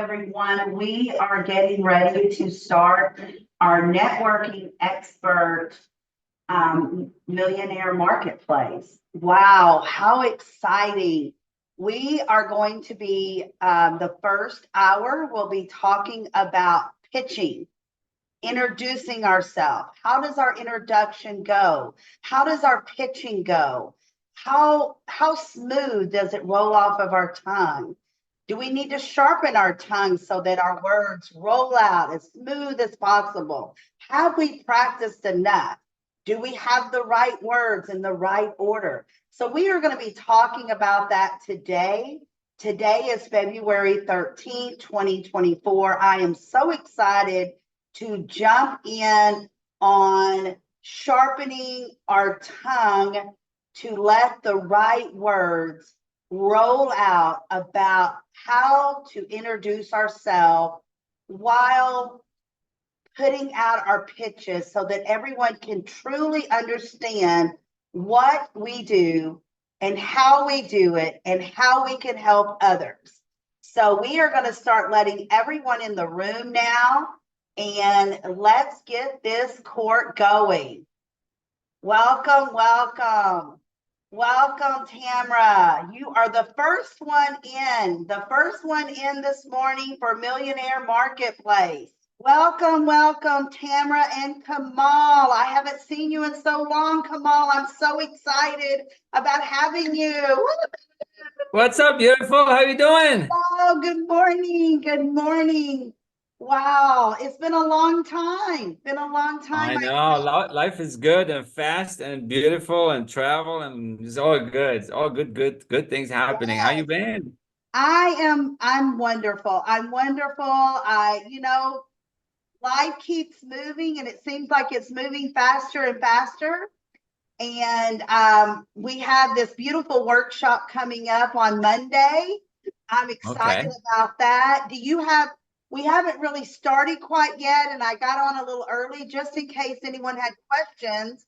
everyone. We are getting ready to start our networking expert millionaire marketplace. Wow, how exciting. We are going to be, the first hour, we'll be talking about pitching, introducing ourselves. How does our introduction go? How does our pitching go? How smooth does it roll off of our tongue? Do we need to sharpen our tongue so that our words roll out as smooth as possible? Have we practiced enough? Do we have the right words in the right order? So we are going to be talking about that today. Today is February 13th, 2024. I am so excited to jump in on sharpening our tongue to let the right words roll out about how to introduce ourselves while putting out our pitches so that everyone can truly understand what we do and how we do it and how we can help others. So we are going to start letting everyone in the room now, and let's get this court going. Welcome, welcome. Welcome, Tamra. You are the first one in this morning for Millionaire Marketplace. Welcome, welcome, Tamra and Kamal. I haven't seen you in so long, Kamal. I'm so excited about having you. What's up, beautiful? How you doing? Oh, good morning. Good morning. Wow, it's been a long time. I know. Life is good and fast and beautiful and travel and it's all good. It's all good things happening. How you been? I'm wonderful. Life keeps moving and it seems like it's moving faster and faster. And we have this beautiful workshop coming up on Monday. I'm excited about that. We haven't really started quite yet, and I got on a little early just in case anyone had questions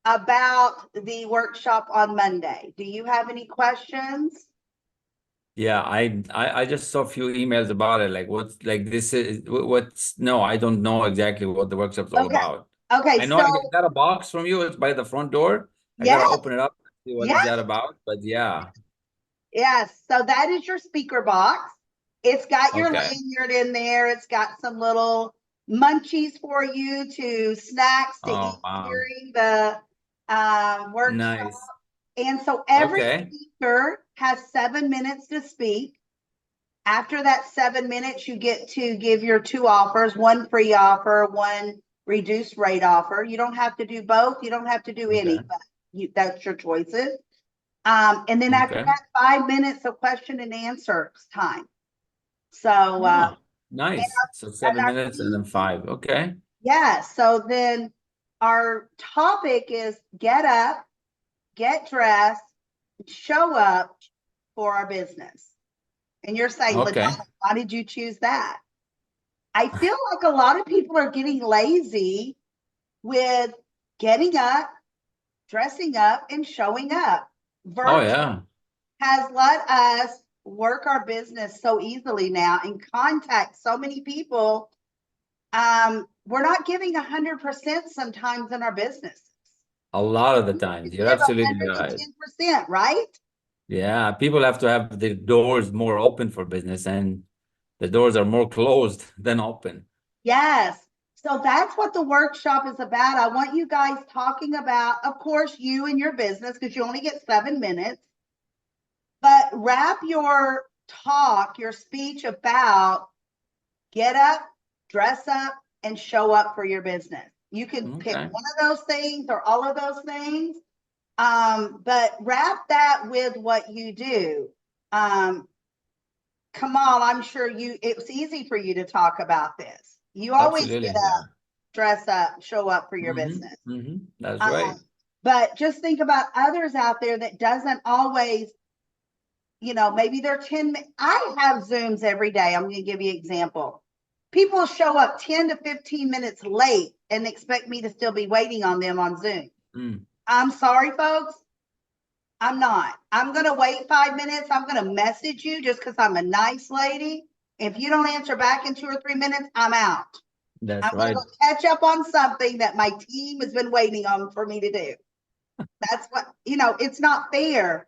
about the workshop on Monday. Do you have any questions? Yeah, I just saw a few emails about it. Like what's like this is what's no, I don't know exactly what the workshop's all about. Okay, I know I got a box from you. It's by the front door. I gotta open it up and see what is that about. But yeah. Yes, so that is your speaker box. It's got your Okay. lanyard in there. It's got some little munchies for you to snacks to eat during the workshop. Nice. And so every speaker has 7 minutes to speak. After that 7 minutes, you get to give your two offers, one free offer, one reduced rate offer. You don't have to do both. You don't have to do any, but that's your choices. And then after that, 5 minutes of question and answers time. So nice. So 7 minutes and then 5. Okay. Yeah. So then our topic is get up, get dressed, show up for our business. And you're saying, LaDonna, why did you choose that? I feel like a lot of people are getting lazy with getting up, dressing up, and showing up. Virtual has let us work our business so easily now and contact so many people. We're not giving 100% sometimes in our business. A lot of the times. You're absolutely right. 10%, right? Yeah, people have to have the doors more open for business, and the doors are more closed than open. Yes. So that's what the workshop is about. I want you guys talking about, of course, you and your business, because you only get 7 minutes. But wrap your talk, your speech about get up, dress up, and show up for your business. You can pick one of those things or all of those things. But wrap that with what you do. Kamal, I'm sure it's easy for you to talk about this. You always get up, dress up, show up for your business. That's right. But just think about others out there that doesn't always, maybe they're 10. I have Zooms every day. I'm going to give you an example. People show up 10 to 15 minutes late and expect me to still be waiting on them on Zoom. I'm sorry, folks. I'm not. I'm going to wait 5 minutes. I'm going to message you just because I'm a nice lady. If you don't answer back in 2 or 3 minutes, I'm out. That's I'm going to right. go catch up on something that my team has been waiting on for me to do. That's what, it's not fair.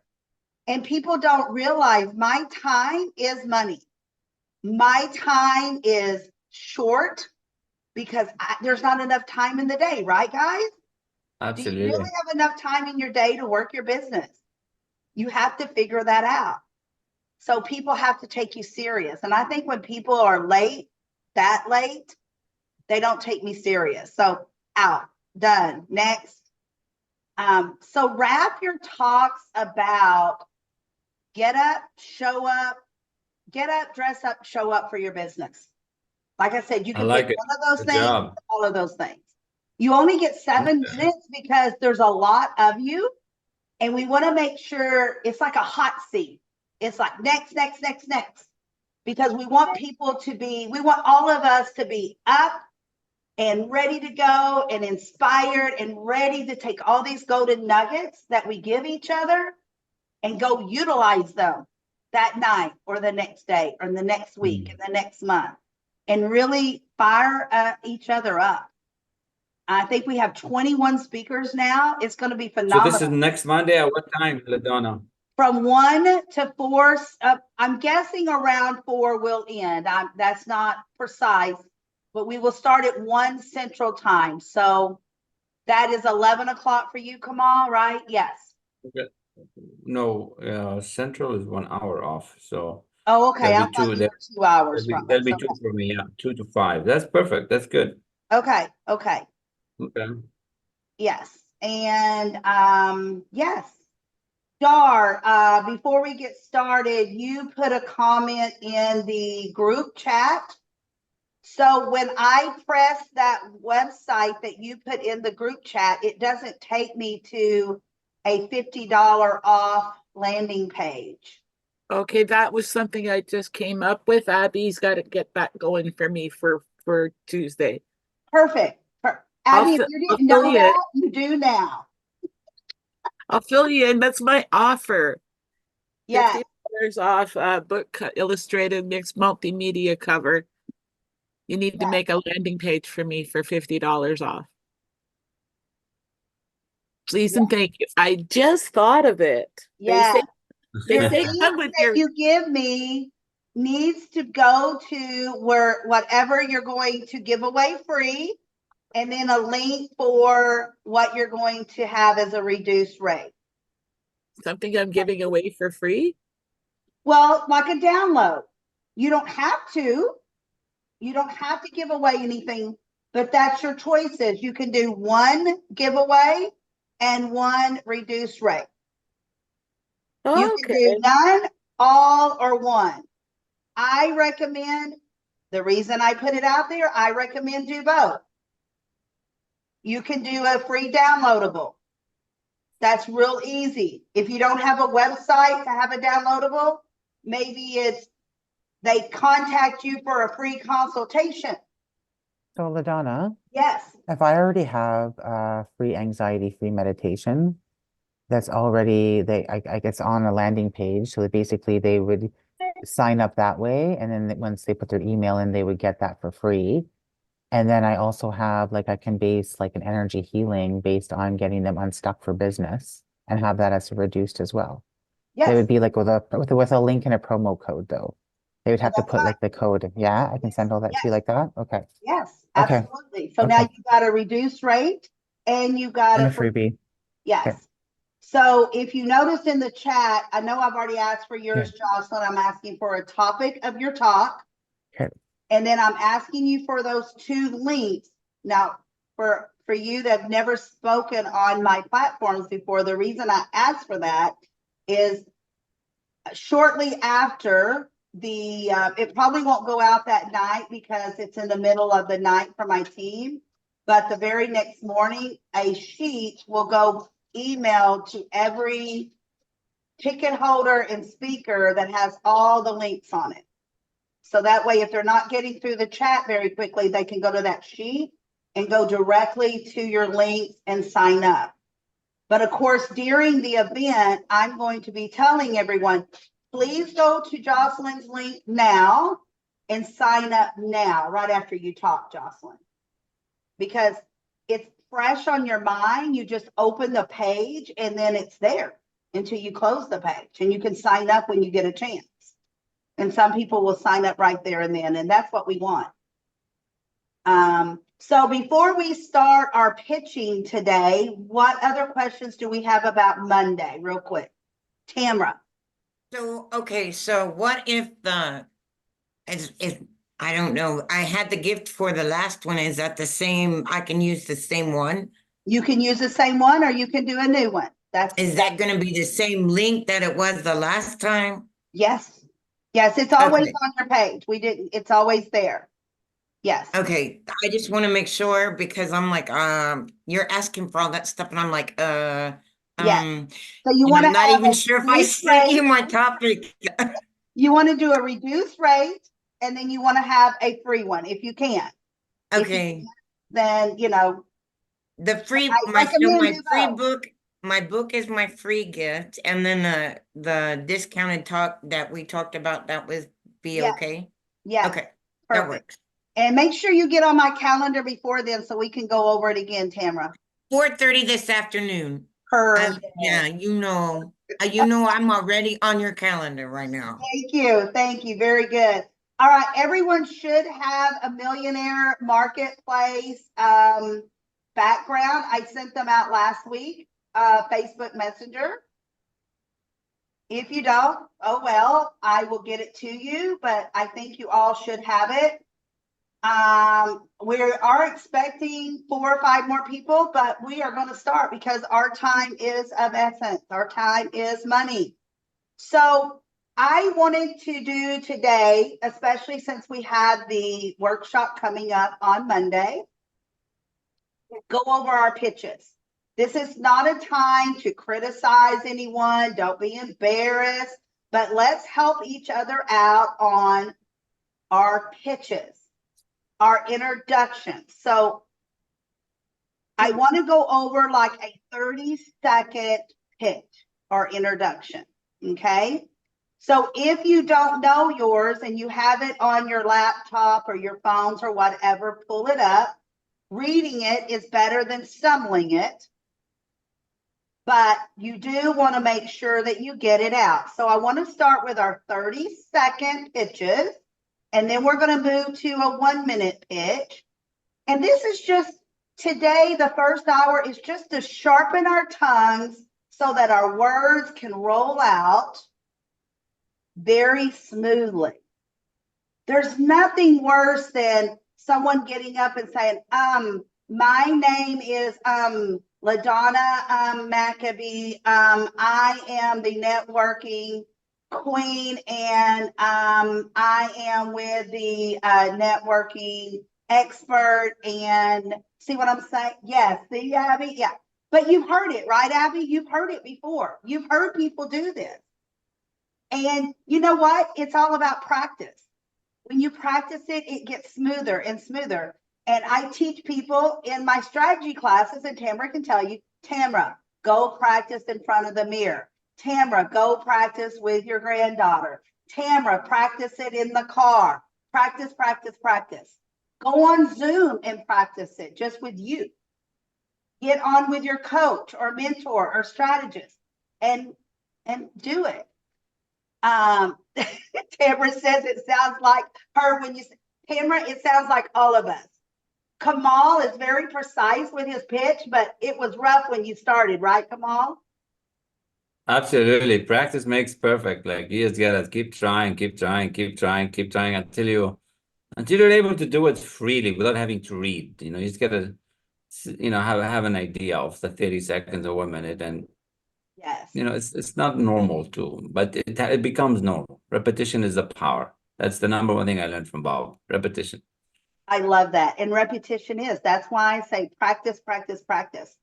And people don't realize my time is money. My time is short because there's not enough time in the day, right, guys? Do you really Absolutely. have enough time in your day to work your business? You have to figure that out. So people have to take you serious. And I think when people are late, that late, they don't take me serious. So out, done, next. So wrap your talks about get up, dress up, show up for your business. Like I said, you I can pick like it. one of those Good things, job. all of those things. You only get 7 Okay. minutes because there's a lot of you. And we want to make sure it's like a hot seat. It's like next. Because we want we want all of us to be up and ready to go and inspired and ready to take all these golden nuggets that we give each other and go utilize them that night or the next day or the next week and the next month and really fire each other up. I think we have 21 speakers now. It's going to be So this is phenomenal. next Monday at what time, LaDonna? From 1 to 4, I'm guessing around 4 will end. That's not precise, but we will start at 1 Central Time. So that is 11 o'clock for you, Kamal, right? Yes. Okay. No, Central is 1 hour off, so Oh, okay. there'll I be thought two. you were 2 hours from There'll us. be two for me, yeah, 2 to 5. That's perfect. That's good. Okay. Okay. Okay. Yes. And yes. Dar, before we get started, you put a comment in the group chat. So when I press that website that you put in the group chat, it doesn't take me to a $50 off landing page. Okay, that was something I just came up with. Abby's got to get that going for me for Tuesday. Perfect. Abby, if you I'll didn't fill know you in. that, you do now. I'll fill you in. That's my offer. Yes. $50 off book illustrated mixed multimedia cover. You need to make a landing page for me for $50 off. Please and thank you. I just thought of it. Yeah. They Your say link come with that your you give me needs to go to where whatever you're going to give away free, and then a link for what you're going to have as a reduced rate. something I'm giving away for free. Well, like a download. You don't have to. You don't have to give away anything, but that's your choices. You can do 1 giveaway and 1 reduced rate. You can Okay. do none, all, or 1. I recommend, the reason I put it out there, I recommend do both. You can do a free downloadable. That's real easy. If you don't have a website to have a downloadable, maybe they contact you for a free consultation. So LaDonna, Yes. if I already have free anxiety-free meditation, that's already I guess on a landing page. So that basically they would sign up that way, and then once they put their email in, they would get that for free. And then I also have I can base an energy healing based on getting them unstuck for business and have that as reduced as well. Yes. They would be with a link and a promo code though. They would have to That's put right. the code. Yeah, I can send all that to you like that. Okay. Yes, Okay. absolutely. So now Okay. you've got a reduced rate and you got And a it for, freebie. yes. Okay. So if you notice in the chat, I know I've already asked for yours, Yeah. Jocelyn. I'm asking for a topic of your talk. Okay. And then I'm asking you for those 2 links. Now, for you that have never spoken on my platforms before, the reason I asked for that is shortly after it probably won't go out that night because it's in the middle of the night for my team. But the very next morning, a sheet will go email to every ticket holder and speaker that has all the links on it. So that way, if they're not getting through the chat very quickly, they can go to that sheet and go directly to your links and sign up. But of course, during the event, I'm going to be telling everyone, please go to Jocelyn's link now and sign up now, right after you talk, Jocelyn. Because it's fresh on your mind. You just open the page and then it's there until you close the page, and you can sign up when you get a chance. And some people will sign up right there and then, and that's what we want. So before we start our pitching today, what other questions do we have about Monday, real quick? Tamra. So, okay, so what if I don't know, I had the gift for the last one, is that the same, I can use the same one? You can use the same one or you can do a new one. Is that gonna be the same link that it was the last time? Yes. Yes, it's always Okay. on your page. It's always there. Yes. Okay, I just want to make sure because I'm like, you're asking for all that stuff, and I'm like, So you and want I'm to not have even a sure if I reduced sent you rate. my topic. You want to do a reduced rate, and then you want to have a free one if you can. If you Okay, can't, then the free, I my recommend do free both. book, my book is my free gift, and then the discounted talk that we talked about, that would be Yeah. okay? Yes. Okay, that Perfect. works. And make sure you get on my calendar before then so we can go over it again, Tamra. 4:30 this afternoon. Perfect. Yeah, you know I'm already on your calendar right now. Thank you. Thank you. Very good. All right. Everyone should have a Millionaire Marketplace background. I sent them out last week, Facebook Messenger. If you don't, oh well, I will get it to you, but I think you all should have it. We are expecting 4 or 5 more people, but we are going to start because our time is of essence. Our time is money. So I wanted to do today, especially since we had the workshop coming up on Monday, go over our pitches. This is not a time to criticize anyone. Don't be embarrassed, but let's help each other out on our pitches, our introductions. So I want to go over like a 30-second pitch or introduction. Okay. So if you don't know yours and you have it on your laptop or your phones or whatever, pull it up. Reading it is better than stumbling it. But you do want to make sure that you get it out. So I want to start with our 30-second pitches. And then we're going to move to a 1-minute pitch. And this is just today, the first hour is just to sharpen our tongues so that our words can roll out very smoothly. There's nothing worse than someone getting up and saying, my name is LaDonna McAbee. I am the networking queen, and I am with the networking expert. And see what I'm saying? Yes. See, Abby? Yeah. But you've heard it, right, Abby? You've heard it before. You've heard people do this. And you know what? It's all about practice. When you practice it, it gets smoother and smoother. And I teach people in my strategy classes, and Tamara can tell you, Tamara, go practice in front of the mirror. Tamara, go practice with your granddaughter. Tamara, practice it in the car. Practice, practice, practice. Go on Zoom and practice it just with you. Get on with your coach or mentor or strategist and do it. Tamara says it sounds like her when you say, Tamara, it sounds like all of us. Kamal is very precise with his pitch, but it was rough when you started, right, Kamal? Absolutely. Practice makes perfect. Like you just gotta keep trying, keep trying, keep trying, keep trying until you're able to do it freely without having to read. You just gotta have an idea of the 30 seconds or 1 minute, and Yes. it's not normal too, but it becomes normal. Repetition is the power. That's the number one thing I learned from Bob. Repetition. I love that. And repetition that's why I say practice, practice, practice.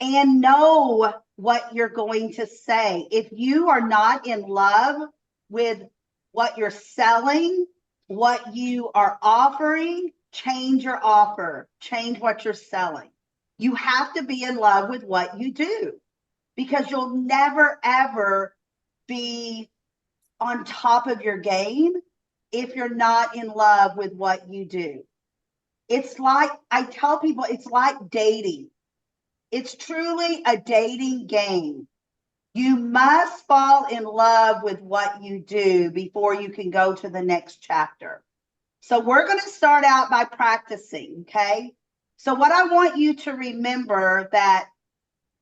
And know what you're going to say. If you are not in love with what you're selling, what you are offering, change your offer, change what you're selling. You have to be in love with what you do, because you'll never, ever be on top of your game if you're not in love with what you do. It's like, I tell people, it's like dating. It's truly a dating game. You must fall in love with what you do before you can go to the next chapter. So we're going to start out by practicing, okay? So what I want you to remember that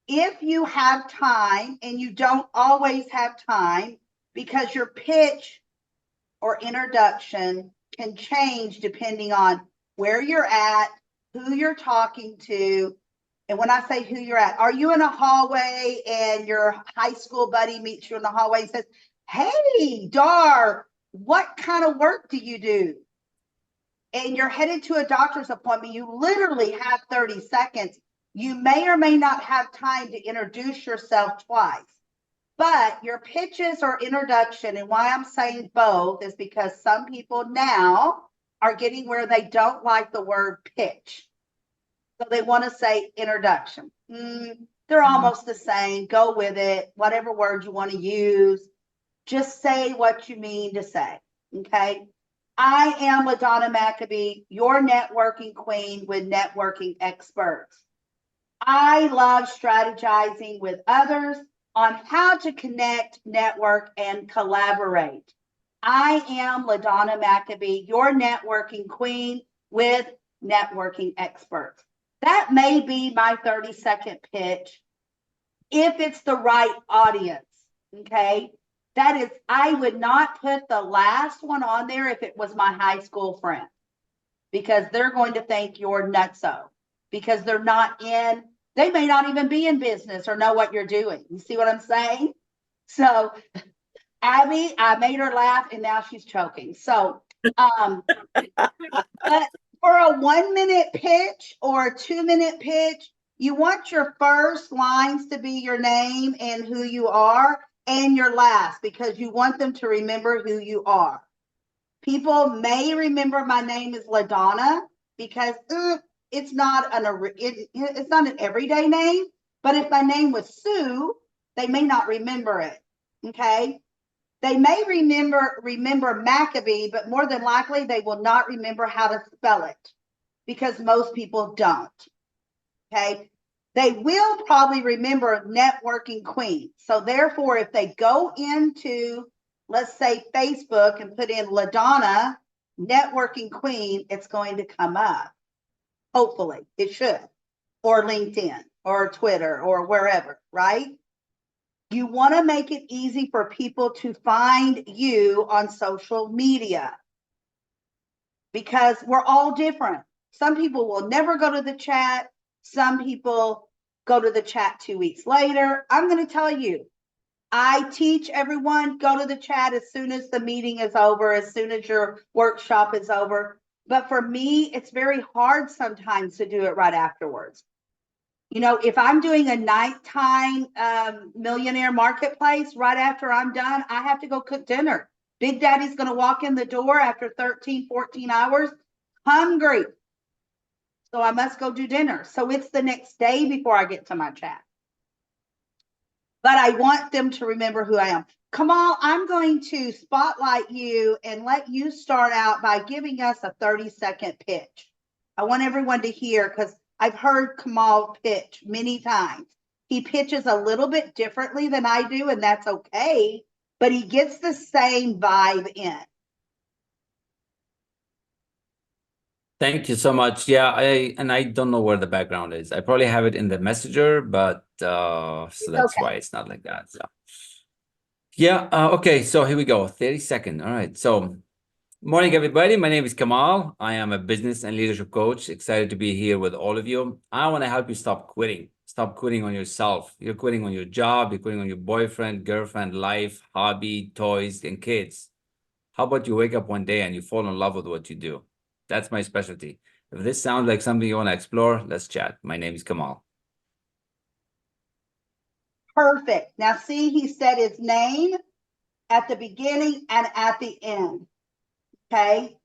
if you have time, and you don't always have time, because your pitch or introduction can change depending on where you're at, who you're talking to. And when I say who you're at, are you in a hallway and your high school buddy meets you in the hallway and says, hey, Dar, what kind of work do you do? And you're headed to a doctor's appointment, you literally have 30 seconds. You may or may not have time to introduce yourself twice. But your pitches or introduction, and why I'm saying both is because some people now are getting where they don't like the word pitch. So they want to say introduction. They're almost the same. Go with it. Whatever word you want to use, just say what you mean to say. Okay. I am LaDonna McAbee, your networking queen with networking experts. I love strategizing with others on how to connect, network, and collaborate. I am LaDonna McAbee, your networking queen with networking experts. That may be my 30-second pitch if it's the right audience, okay? That is, I would not put the last one on there if it was my high school friend, because they're going to think you're nutso, because they're not in, they may not even be in business or know what you're doing. You see what I'm saying? So Abby, I made her laugh and now she's choking. So, but for a 1-minute pitch or a 2-minute pitch, you want your first lines to be your name and who you are, and your last, because you want them to remember who you are. People may remember my name is LaDonna because it's not it's not an everyday name, but if my name was Sue, they may not remember it. Okay. They may remember McAbee, but more than likely they will not remember how to spell it because most people don't. Okay. They will probably remember networking queen. So therefore, if they go into, let's say, Facebook and put in LaDonna networking queen, it's going to come up. Hopefully it should, or LinkedIn or Twitter or wherever, right? You want to make it easy for people to find you on social media because we're all different. Some people will never go to the chat. Some people go to the chat 2 weeks later. I'm going to tell you, I teach everyone, go to the chat as soon as the meeting is over, as soon as your workshop is over. But for me, it's very hard sometimes to do it right afterwards. You know, if I'm doing a nighttime millionaire marketplace, right after I'm done, I have to go cook dinner. Big Daddy's going to walk in the door after 13, 14 hours, hungry. So I must go do dinner. So it's the next day before I get to my chat. But I want them to remember who I am. Kamal, I'm going to spotlight you and let you start out by giving us a 30-second pitch. I want everyone to hear because I've heard Kamal pitch many times. He pitches a little bit differently than I do, and that's okay, but he gets the same vibe in. Thank you so much. Yeah, I don't know where the background is. I probably have it in the messenger, but so that's okay. why it's not like that. So yeah, okay, so here we go. 30 seconds. All right. So morning, everybody. My name is Kamal. I am a business and leadership coach. Excited to be here with all of you. I want to help you stop quitting. Stop quitting on yourself. You're quitting on your job. You're quitting on your boyfriend, girlfriend, life, hobby, toys, and kids. How about you wake up one day and you fall in love with what you do? That's my specialty. If this sounds like something you want to explore, let's chat. My name is Kamal. Perfect. Now, see, he said his name at the beginning and at the end. Okay.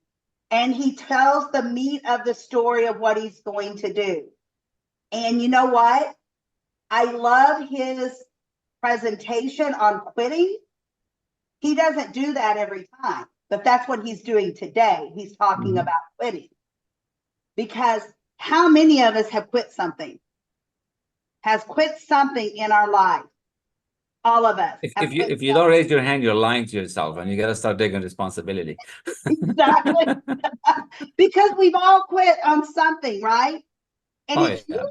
And he tells the meat of the story of what he's going to do. And you know what? I love his presentation on quitting. He doesn't do that every time. but that's what he's doing today. He's talking Mhm. about quitting. Because how many of us have quit something? Has quit something in our life? All of us. If, have if you quit if you don't raise your hand, you're lying to yourself, and you got to start taking responsibility. Exactly. Because we've all quit on something, right? And Oh, it's yeah.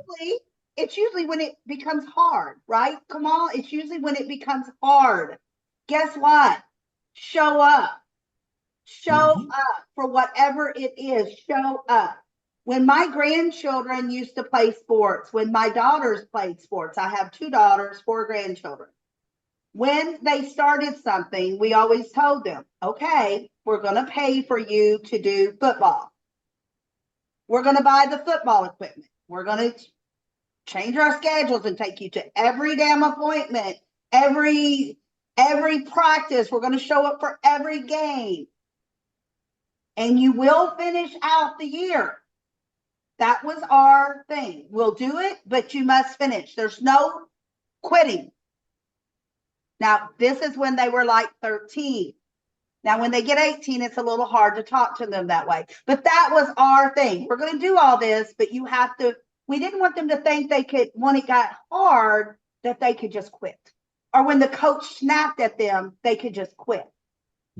usually when it becomes hard, right? Come on, it's usually when it becomes hard. Guess what? Show up. Show Mhm. up for whatever it is. Show up. When my grandchildren used to play sports, when my daughters played sports, I have 2 daughters, 4 grandchildren. When they started something, we always told them, okay, we're going to pay for you to do football. We're going to buy the football equipment. We're going to change our schedules and take you to every damn appointment, every practice. We're going to show up for every game. And you will finish out the year. That was our thing. We'll do it, but you must finish. There's no quitting. Now, this is when they were like 13. Now, when they get 18, it's a little hard to talk to them that way. But that was our thing. We're going to do all this, but you have to, we didn't want them to think they could, when it got hard, that they could just quit. Or when the coach snapped at them, they could just quit.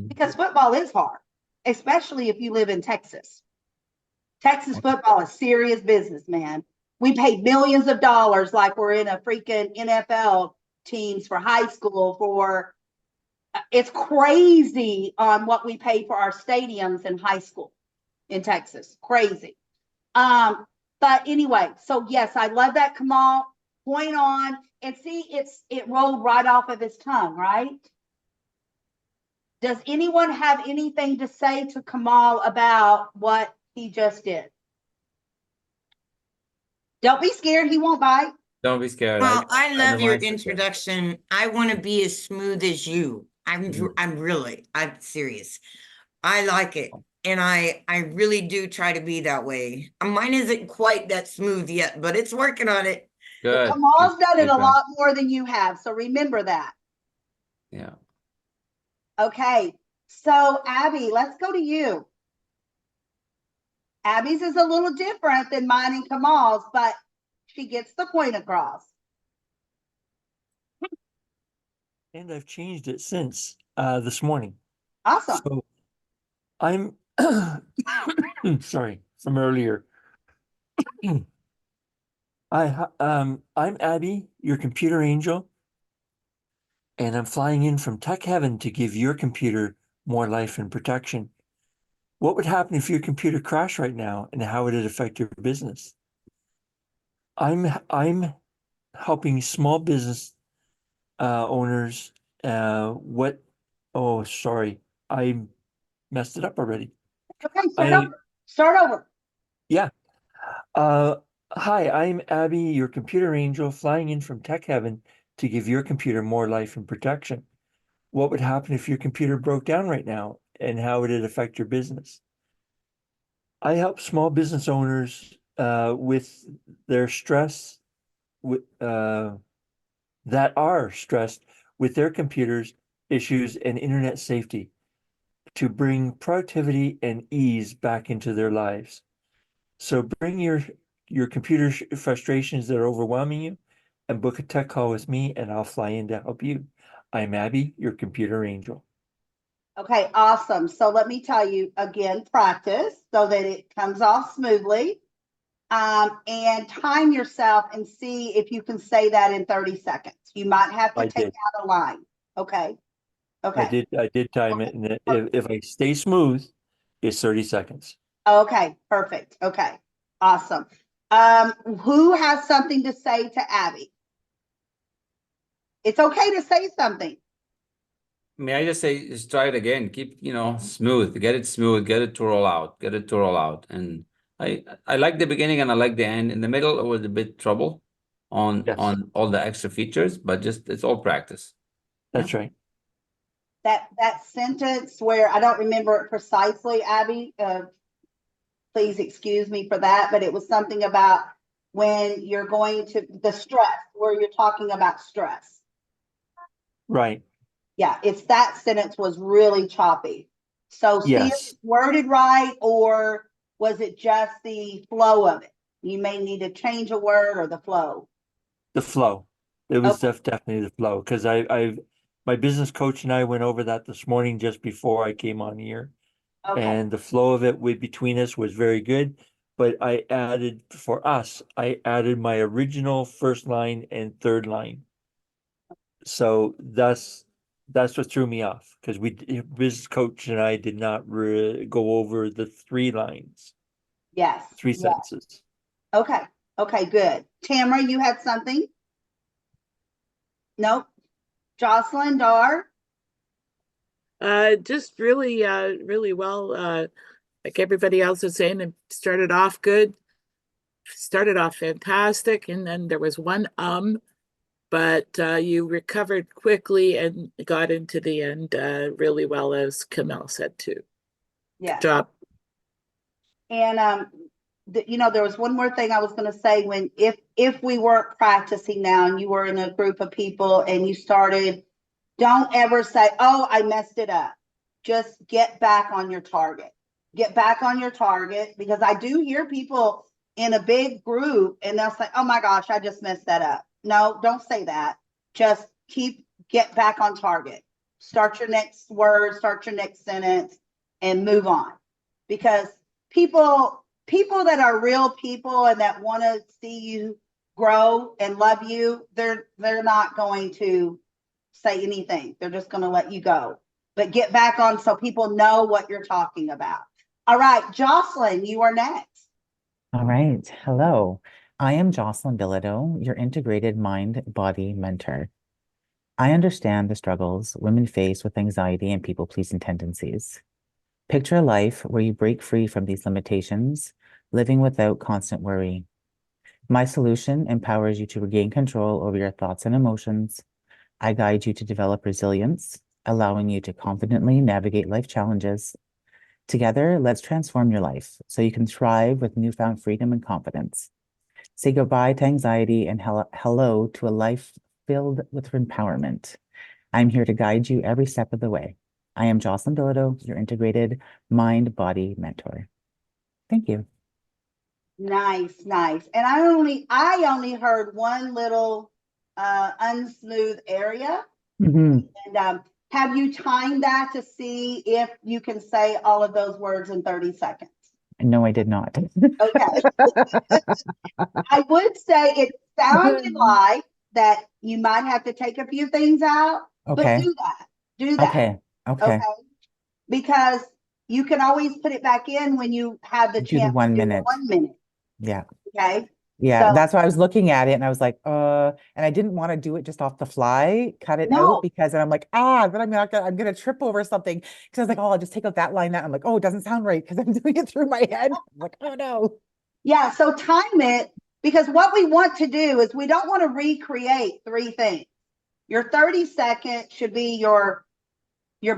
Because football is hard, especially if you live in Texas. Texas football is serious business, man. We paid millions of dollars like we're in a freaking NFL teams for high school for it's crazy on what we pay for our stadiums in high school in Texas. Crazy. But anyway, so yes, I love that, Kamal. Point on. And see, it rolled right off of his tongue, right? Does anyone have anything to say to Kamal about what he just did? Don't be scared, he won't bite. Don't be scared. Well, I know love your mindset there. introduction. I want to be as smooth as you. I'm serious. I like it. And I really do try to be that way. Mine isn't quite that smooth yet, but it's working on it. Well, Good. Kamal's done it Keep a going. lot more than you have, so remember that. Yeah. Okay, so Abby, let's go to you. Abby's is a little different than mine and Kamal's, but she gets the point across. And I've changed it since this morning. Awesome. So I'm sorry from earlier. I'm Abby, your computer angel, and I'm flying in from tech heaven to give your computer more life and protection. What would happen if your computer crashed right now, and how would it affect your business? I'm helping small business owners. Oh, sorry, I messed it up already. Okay, start over. Yeah. Hi, I'm Abby, your computer angel, flying in from tech heaven to give your computer more life and protection. What would happen if your computer broke down right now, and how would it affect your business? I help small business owners with their stress, that are stressed with their computers, issues, and internet safety to bring productivity and ease back into their lives. So bring your computer frustrations that are overwhelming you and book a tech call with me, and I'll fly in to help you. I'm Abby, your computer angel. Okay, awesome. So let me tell you again, practice so that it comes off smoothly. And time yourself and see if you can say that in 30 seconds. You might have to I take did. out a line. Okay. Okay. I did time it, and if I stay smooth, it's 30 seconds. Okay. Perfect. Okay. Awesome. Who has something to say to Abby? It's okay to say something. May I just say, just try it again. Keep, smooth. Get it smooth. Get it to roll out. Get it to roll out. And I like the beginning and I like the end. In the middle, it was a bit trouble on Yes. all the extra features, but just it's all practice. That's right. That sentence where I don't remember it precisely, Abby, please excuse me for that, but it was something about when you're going to the stress, where you're talking about stress. Right. Yeah, it's that sentence was really choppy. So see if Yes. it's worded right, or was it just the flow of it? You may need to change a word or the flow. The flow. It was Okay. definitely the flow, because my business coach and I went over that this morning just before I came on here. Okay, And the flow of it between us was very good. But I added my original first line and third line. So that's what threw me off, because business coach and I did not go over the 3 lines, yes. 3 yes. sentences. Okay, okay, good. Tamara, you had something? Nope. Jocelyn, Dar? Just really, really well, like everybody else is saying, it started off good, started off fantastic, and then there was one, but you recovered quickly and got into the end really well, as Camille said too. Yeah. Good job. And there was one more thing I was going to say. If we weren't practicing now and you were in a group of people and you started, don't ever say, oh, I messed it up. Just get back on your target. Get back on your target, because I do hear people in a big group and they'll say, oh my gosh, I just messed that up. No, don't say that. Just get back on target. Start your next word, start your next sentence, and move on. Because people that are real people and that want to see you grow and love you, they're not going to say anything. They're just going to let you go. But get back on so people know what you're talking about. All right, Jocelyn, you are next. All right. Hello. I am Jocelyn Bilodeau, your integrated mind-body mentor. I understand the struggles women face with anxiety and people-pleasing tendencies. Picture a life where you break free from these limitations, living without constant worry. My solution empowers you to regain control over your thoughts and emotions. I guide you to develop resilience, allowing you to confidently navigate life challenges. Together, let's transform your life so you can thrive with newfound freedom and confidence. Say goodbye to anxiety and hello to a life filled with empowerment. I'm here to guide you every step of the way. I am Jocelyn Bilodeau, your integrated mind-body mentor. Thank you. Nice. And I only heard one little unsmooth area. Mhm. And have you timed that to see if you can say all of those words in 30 seconds? No, I did not. Okay. I would say it sounded like that you might have to take a few things out, Okay. but do that. Do that. Okay. Okay. Because you can always put it back in when you have the Do the chance 1 to do the minute. 1 minute. Yeah. Okay. Yeah, So- that's why I was looking at it and I was like, and I didn't want to do it just off the fly, cut it No. out, because then I'm like, then I'm gonna trip over something. Because I was like, oh, I'll just take out that line. That I'm like, oh, it doesn't sound right because I'm doing it through my head. I'm like, oh no. Yeah, so time it, because what we want to do is we don't want to recreate 3 things. Your 30 seconds should be your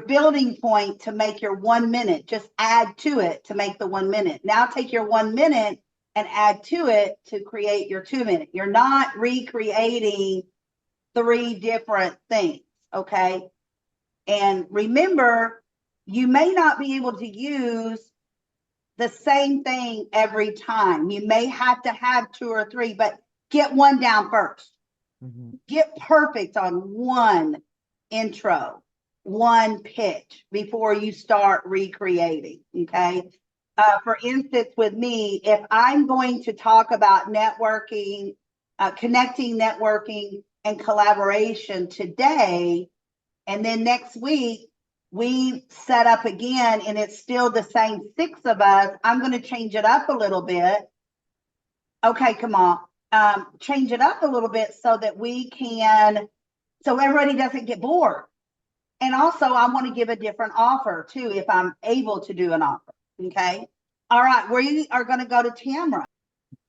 building point to make your 1 minute. Just add to it to make the 1 minute. Now take your 1 minute and add to it to create your 2 minute. You're not recreating 3 different things, okay? And remember, you may not be able to use the same thing every time. You may have to have 2 or 3, but get one down first. Mhm. Get perfect on one intro, one pitch before you start recreating, okay? For instance, with me, if I'm going to talk about networking, connecting, networking, and collaboration today, and then next week, we set up again and it's still the same 6 of us, I'm going to change it up a little bit. Okay, come on. Change it up a little bit so that so everybody doesn't get bored. And also I want to give a different offer too, if I'm able to do an offer. Okay. All right. We are going to go to Tamara.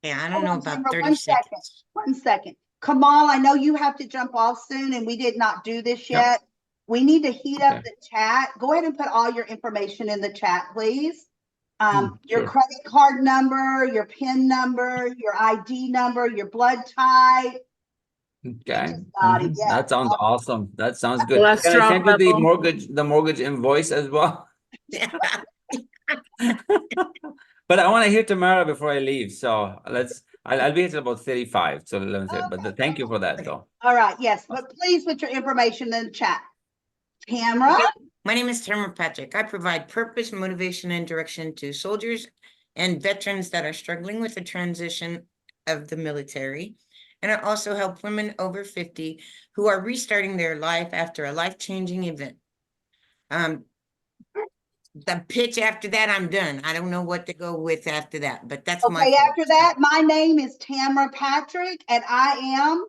Yeah, I don't know about Tamara, 30 1 second. seconds. 1 second. Kamal, I know you have to jump off soon and we did not do this Yep. yet. We need to heat up Okay. the chat. Go ahead and put all your information in the chat, please. Your Sure. credit card number, your PIN number, your ID number, your blood type. Okay. Just got it, That sounds awesome. That sounds good. Can I Cholesterol send you level. the mortgage invoice as well? But I want to hear Tamara before I leave. So I'll be here till about 35. So 11:30. But thank you for that, though. All right, yes, but please put your information in the chat. Tamara? Okay. My name is Tamara Patrick. I provide purpose, motivation, and direction to soldiers and veterans that are struggling with the transition of the military. And I also help women over 50 who are restarting their life after a life-changing event. The pitch after that, I'm done. I don't know what to go with after that, but that's my Okay, fault. after that, my name is Tamara Patrick, and I am,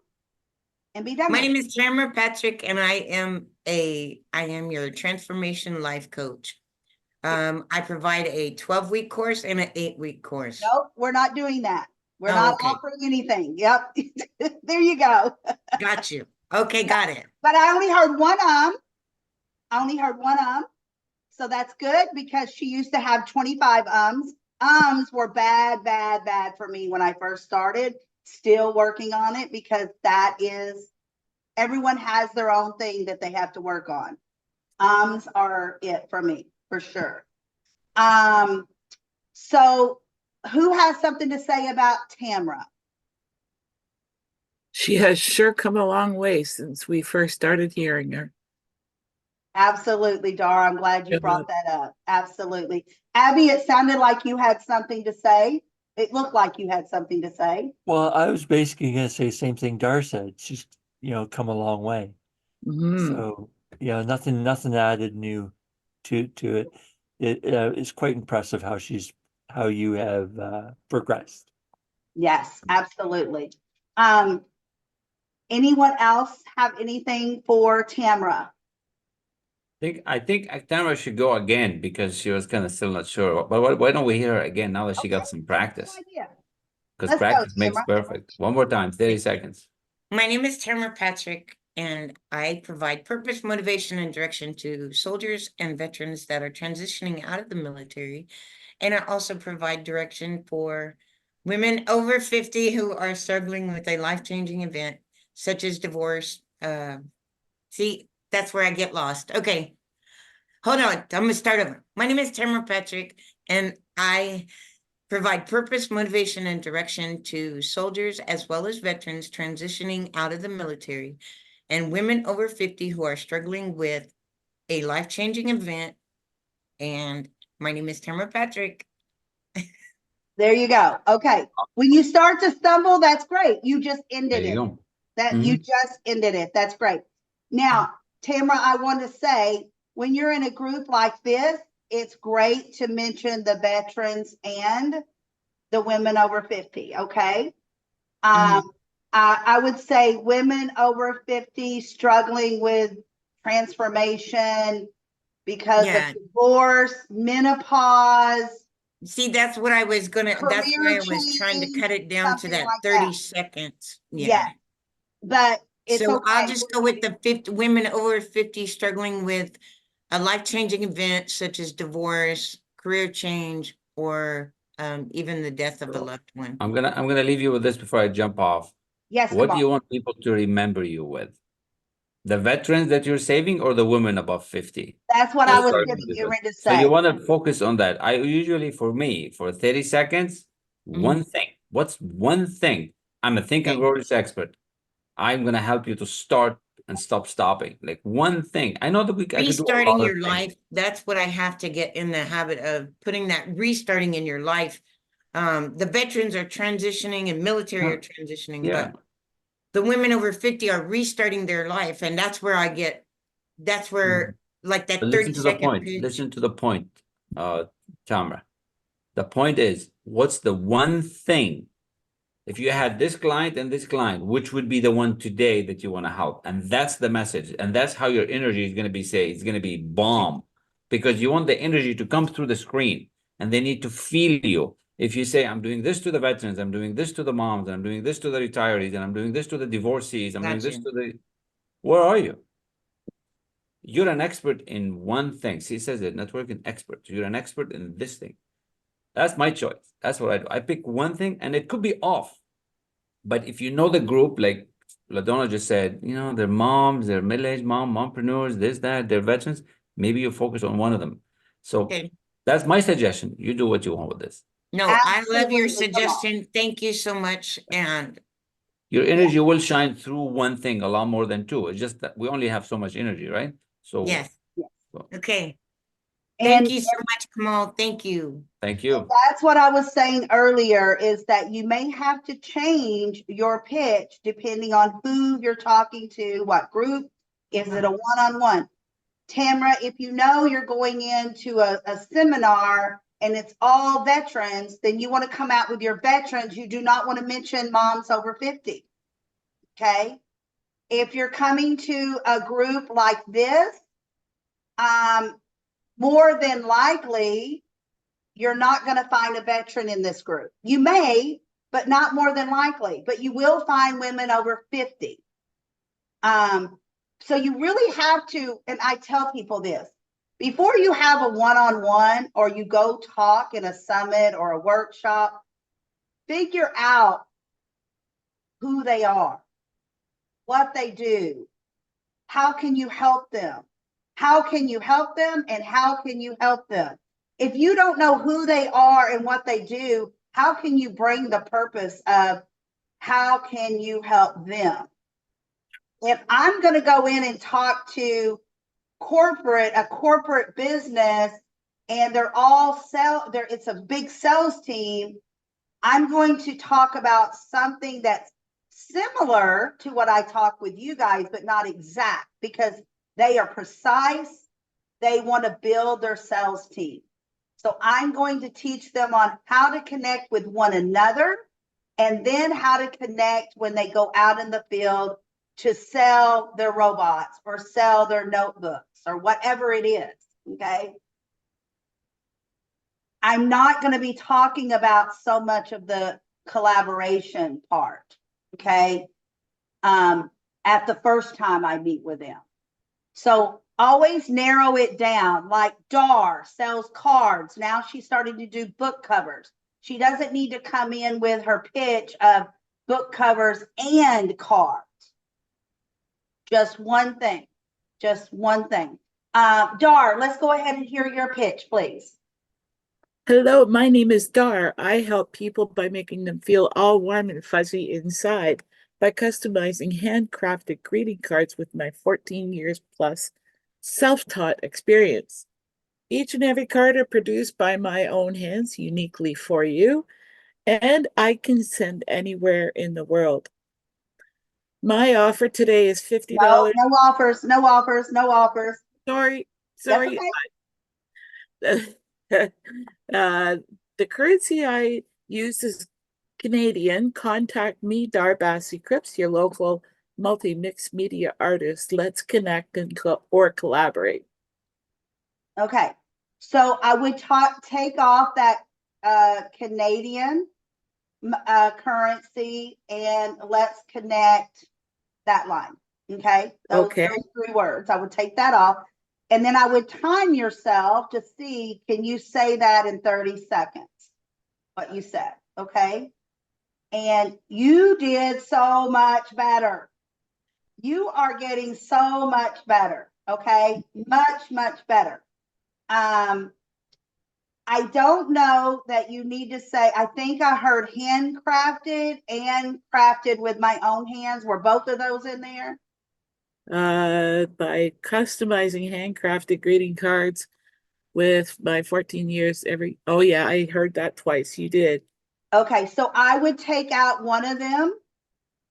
and be done My with name it. is Tamara Patrick, and I am your transformation life coach. I provide a 12-week course and an 8-week course. Nope, we're not doing that. We're Oh, not okay. offering anything. Yep. There you go. Got you. Okay, got it. But I only heard one I only heard one so that's good because she used to have 25 ums. Ums were bad for me when I first started. Still working on it because that is, everyone has their own thing that they have to work on. Ums are it for me, for sure. So who has something to say about Tamara? She has sure come a long way since we first started hearing her. Absolutely, Dara. I'm glad you Good brought luck. that up. Absolutely. Abby, it sounded like you had something to say. It looked like you had something to say. Well, I was basically going to say the same thing Dar said. She's, come a long way. Mhm. So, nothing added new to it. It's quite impressive how you have progressed. Yes, absolutely. Anyone else have anything for Tamara? I think Tamara should go again because she was kind of still not sure. But why don't we hear her again now that she got some practice? Good idea. Because Let's go, practice makes Tamara. perfect. One more time, 30 seconds. My name is Tamara Patrick, and I provide purpose, motivation, and direction to soldiers and veterans that are transitioning out of the military. And I also provide direction for women over 50 who are struggling with a life-changing event, such as divorce. See, that's where I get lost. Okay, hold on. I'm going to start over. My name is Tamara Patrick, and I provide purpose, motivation, and direction to soldiers as well as veterans transitioning out of the military and women over 50 who are struggling with a life-changing event. And my name is Tamara Patrick. There you go. Okay. When you start to stumble, that's great. You just There ended you it. go. That you just ended it. That's great. Now, Tamara, I want to say, when you're in a group like this, it's great to mention the veterans and the women over 50. Okay. I would say women over 50 struggling with transformation because Yeah. of divorce, menopause. See, that's what I was gonna, that's Career why I was trying to change, cut it down to something that like 30 that. seconds. Yeah. But it's So okay. I'll just go with the 50 women over 50 struggling with a life-changing event such as divorce, career change, or even the death of a loved one. I'm gonna leave you with this before I jump off. Yes, What do Kamal. you want people to remember you with? The veterans that you're saving or the women above 50? That's what I was getting So ready to you say. want to focus on that. I usually, for me, for 30 seconds, one thing. What's one thing? I'm a think and grow rich expert. I'm going to help you to start and stop stopping. Like one thing. I know that I could do a Restarting lot of your things. life, that's what I have to get in the habit of putting that restarting in your life. The veterans are transitioning and military are transitioning, Yeah. but the women over 50 are restarting their life. And that's where that's where like that But 30-second pitch. Listen to the point, Tamara. The point is, what's the one thing? If you had this client and this client, which would be the one today that you want to help? And that's the message. And that's how your energy is going to be it's going to be bomb, because you want the energy to come through the screen and they need to feel you. If you say, I'm doing this to the veterans, I'm doing this to the moms, I'm doing this to the retirees, and I'm doing this to the divorcees, I'm doing this to the, where are you? You're an expert in one thing. See, it says it, networking expert. You're an expert in this thing. That's my choice. That's what I do. I pick one thing and it could be off. But if you know the group, like LaDonna just said, they're moms, they're middle-aged mompreneurs, this, that, they're veterans, maybe you focus on one of them. So Okay. that's my suggestion. You do what you want with this. No, I love your Absolutely, come on. suggestion. Thank you so much. And Your energy will shine through one thing a lot more than two. It's just that we only have so much energy, right? So yes, so, okay. And Thank you so much, Kamal. Thank you. thank you. that's what I was saying earlier, is that you may have to change your pitch depending on who you're talking to, what group. Is it a one-on-one? Tamara, if you know you're going into a seminar and it's all veterans, then you want to come out with your veterans. You do not want to mention moms over 50. Okay. If you're coming to a group like this, more than likely, you're not going to find a veteran in this group. You may, but not more than likely, but you will find women over 50. So you really have to, and I tell people this, before you have a one-on-one or you go talk in a summit or a workshop, figure out who they are, what they do, how can you help them? How can you help them and how can you help them? If you don't know who they are and what they do, how can you bring the purpose of how can you help them? If I'm going to go in and talk to a corporate business, and they're all it's a big sales team, I'm going to talk about something that's similar to what I talk with you guys, but not exact, because they are precise. They want to build their sales team. So I'm going to teach them on how to connect with one another, and then how to connect when they go out in the field to sell their robots or sell their notebooks or whatever it is, okay? I'm not going to be talking about so much of the collaboration part, okay? At the first time I meet with them. So always narrow it down. Like Dar sells cards. Now she's starting to do book covers. She doesn't need to come in with her pitch of book covers and cards. Just one thing. Just one thing. Dar, let's go ahead and hear your pitch, please. Hello, my name is Dar. I help people by making them feel all warm and fuzzy inside by customizing handcrafted greeting cards with my 14 years plus self-taught experience. Each and every card are produced by my own hands uniquely for you, and I can send anywhere in the world. My offer today is $50. No offers, no offers, no offers. Sorry. That's okay. The currency I use is Canadian. Contact me, Darbassi Cripps, your local multi-mixed media artist. Let's connect and or collaborate. Okay. So I would take off that Canadian currency and let's connect that line. Okay. Those 3 words. I would take that off. And then I would time yourself to see, can you say that in 30 seconds? What you said. Okay. And you did so much better. You are getting so much better. Okay. Much, much better. I don't know that you need to say, I think I heard handcrafted and crafted with my own hands. Were both of those in there? By customizing handcrafted greeting cards with my 14 years oh yeah, I heard that twice. You did. Okay, so I would take out one of them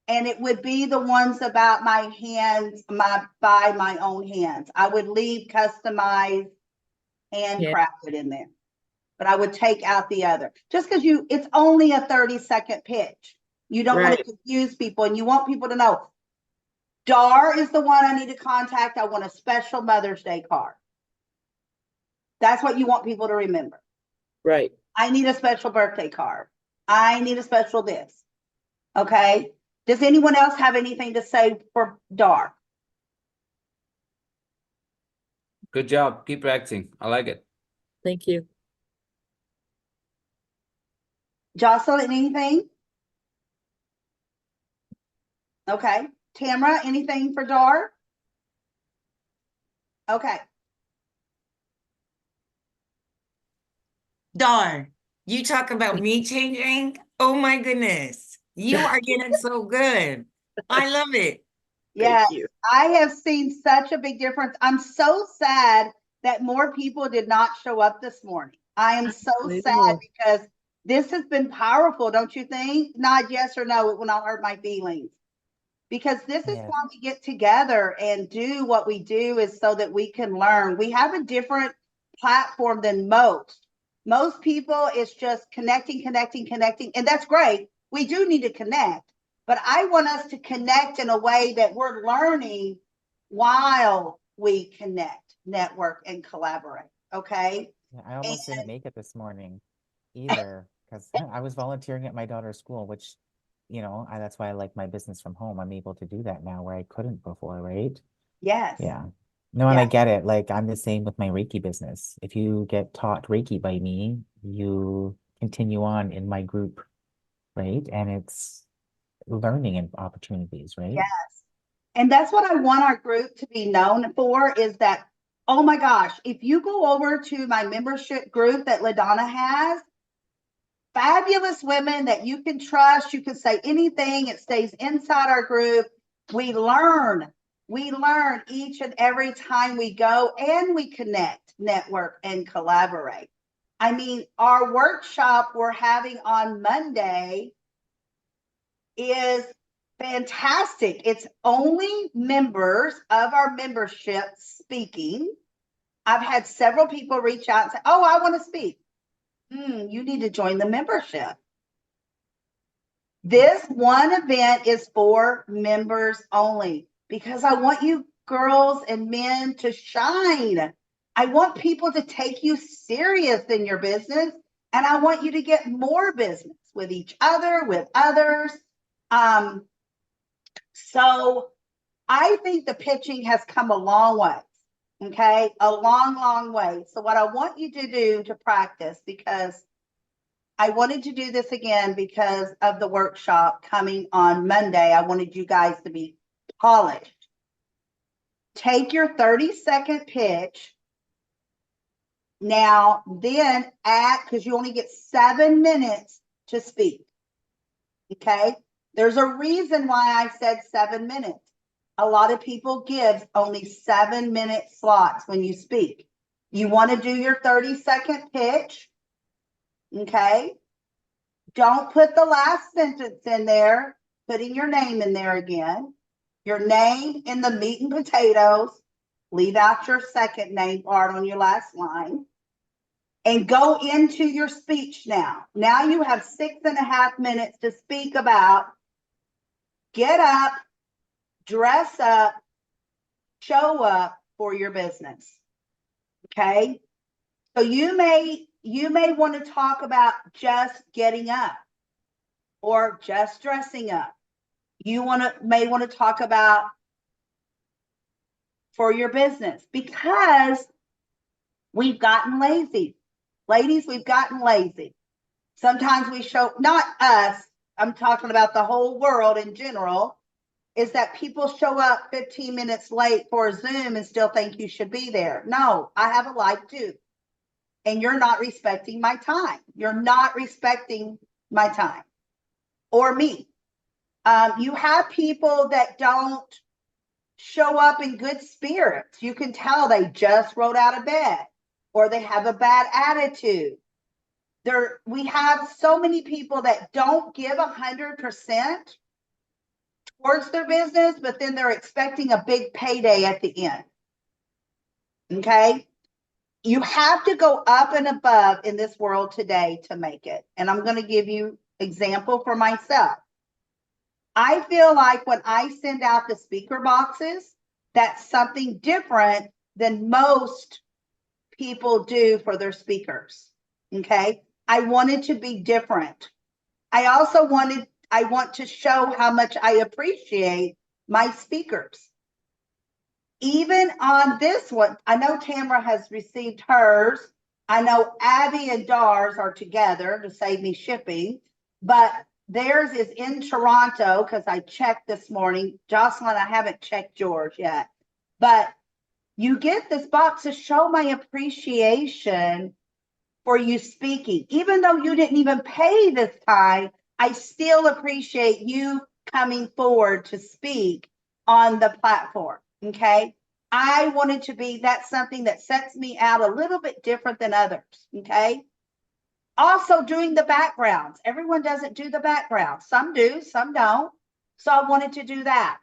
and it would be the ones about my hands, by my own hands. I would leave customized handcrafted in there, but I would take out the other just because it's only a 30-second pitch. You don't want to confuse people, and you want people to know Dar is the one I need to contact. I want a special Mother's Day card. That's what you want people to remember. Right. I need a special birthday card. I need a special this. Okay. Does anyone else have anything to say for Dar? Good job. Keep practicing. I like it. Thank you. Jocelyn, anything? Okay. Tamara, anything for Dar? Okay. Dar, you talk about me changing. Oh my goodness. You are getting so good. I love it. Yes, you. I have seen such a big difference. I'm so sad that more people did not show up this morning. I am so I sad know. because this has been powerful, don't you think? Not yes or no, it will not hurt my feelings. Because this is Yes. why we get together and do what we do, is so that we can learn. We have a different platform than most. Most people, it's just connecting, and that's great. We do need to connect, but I want us to connect in a way that we're learning while we connect, network, and collaborate. Okay. Yeah, I almost didn't make it this morning either because I was volunteering at my daughter's school, which, that's why I like my business from home. I'm able to do that now where I couldn't before, right? Yes. Yeah. No, and I Yeah. get it. Like I'm the same with my Reiki business. If you get taught Reiki by me, you continue on in my group, right? And it's learning and opportunities, right? Yes. And that's what I want our group to be known for, is that, oh my gosh, if you go over to my membership group that LaDonna has, fabulous women that you can trust, you can say anything, it stays inside our group. We learn each and every time we go, and we connect, network, and collaborate. I mean, our workshop we're having on Monday is fantastic. It's only members of our membership speaking. I've had several people reach out and say, oh, I want to speak. You need to join the membership. This one event is for members only, because I want you girls and men to shine. I want people to take you serious in your business, and I want you to get more business with each other, with others. So I think the pitching has come a long way. Okay, a long, long way. So what I want you to do to practice, because I wanted to do this again because of the workshop coming on Monday, I wanted you guys to be polished. Take your 30-second pitch. Now, then because you only get 7 minutes to speak. Okay, there's a reason why I said 7 minutes. A lot of people give only 7-minute slots when you speak. You want to do your 30-second pitch. Okay. Don't put the last sentence in there, putting your name in there again. Your name in the meat and potatoes. Leave out your second name part on your last line. And go into your speech now. Now you have 6.5 minutes to speak about get up, dress up, show up for your business. Okay. So you may want to talk about just getting up or just dressing up. You may want to talk about for your business, because we've gotten lazy. Ladies, we've gotten lazy. Sometimes we show, not us, I'm talking about the whole world in general, is that people show up 15 minutes late for a Zoom and still think you should be there. No, I have a life too. And you're not respecting my time. You're not respecting my time or me. You have people that don't show up in good spirits. You can tell they just rolled out of bed, or they have a bad attitude. We have so many people that don't give 100% towards their business, but then they're expecting a big payday at the end. Okay. You have to go up and above in this world today to make it. And I'm going to give you example for myself. I feel like when I send out the speaker boxes, that's something different than most people do for their speakers. Okay. I wanted to be different. I want to show how much I appreciate my speakers. Even on this one, I know Tamara has received hers. I know Abby and Dars are together to save me shipping, but theirs is in Toronto because I checked this morning. Jocelyn, I haven't checked yours yet, but you get this box to show my appreciation for you speaking. Even though you didn't even pay this time, I still appreciate you coming forward to speak on the platform. Okay. I wanted to be, that's something that sets me out a little bit different than others. Okay. Also doing the backgrounds. Everyone doesn't do the background. Some do, some don't. So I wanted to do that.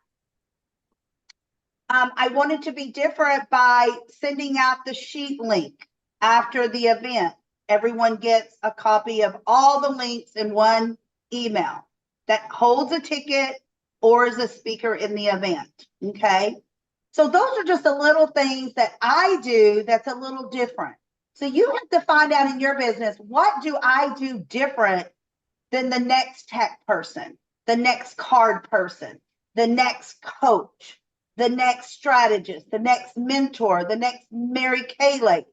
I wanted to be different by sending out the sheet link after the event. Everyone gets a copy of all the links in one email that holds a ticket or is a speaker in the event. Okay. So those are just the little things that I do that's a little different. So you have to find out in your business, what do I do different than the next tech person, the next card person, the next coach, the next strategist, the next mentor, the next Mary Kay lady.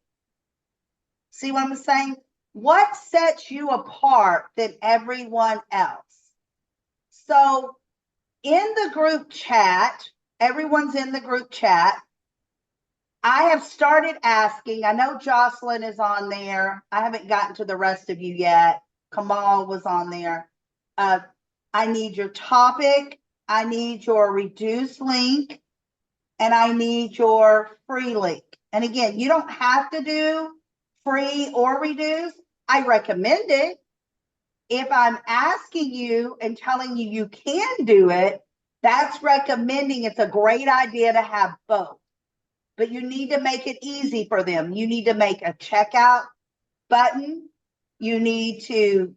See what I'm saying? What sets you apart than everyone else? So in the group chat, everyone's in the group chat. I have started asking, I know Jocelyn is on there. I haven't gotten to the rest of you yet. Kamal was on there. I need your topic. I need your reduced link. And I need your free link. And again, you don't have to do free or reduce. I recommend it. If I'm asking you and telling you you can do it, that's recommending it's a great idea to have both. But you need to make it easy for them. You need to make a checkout button. You need to,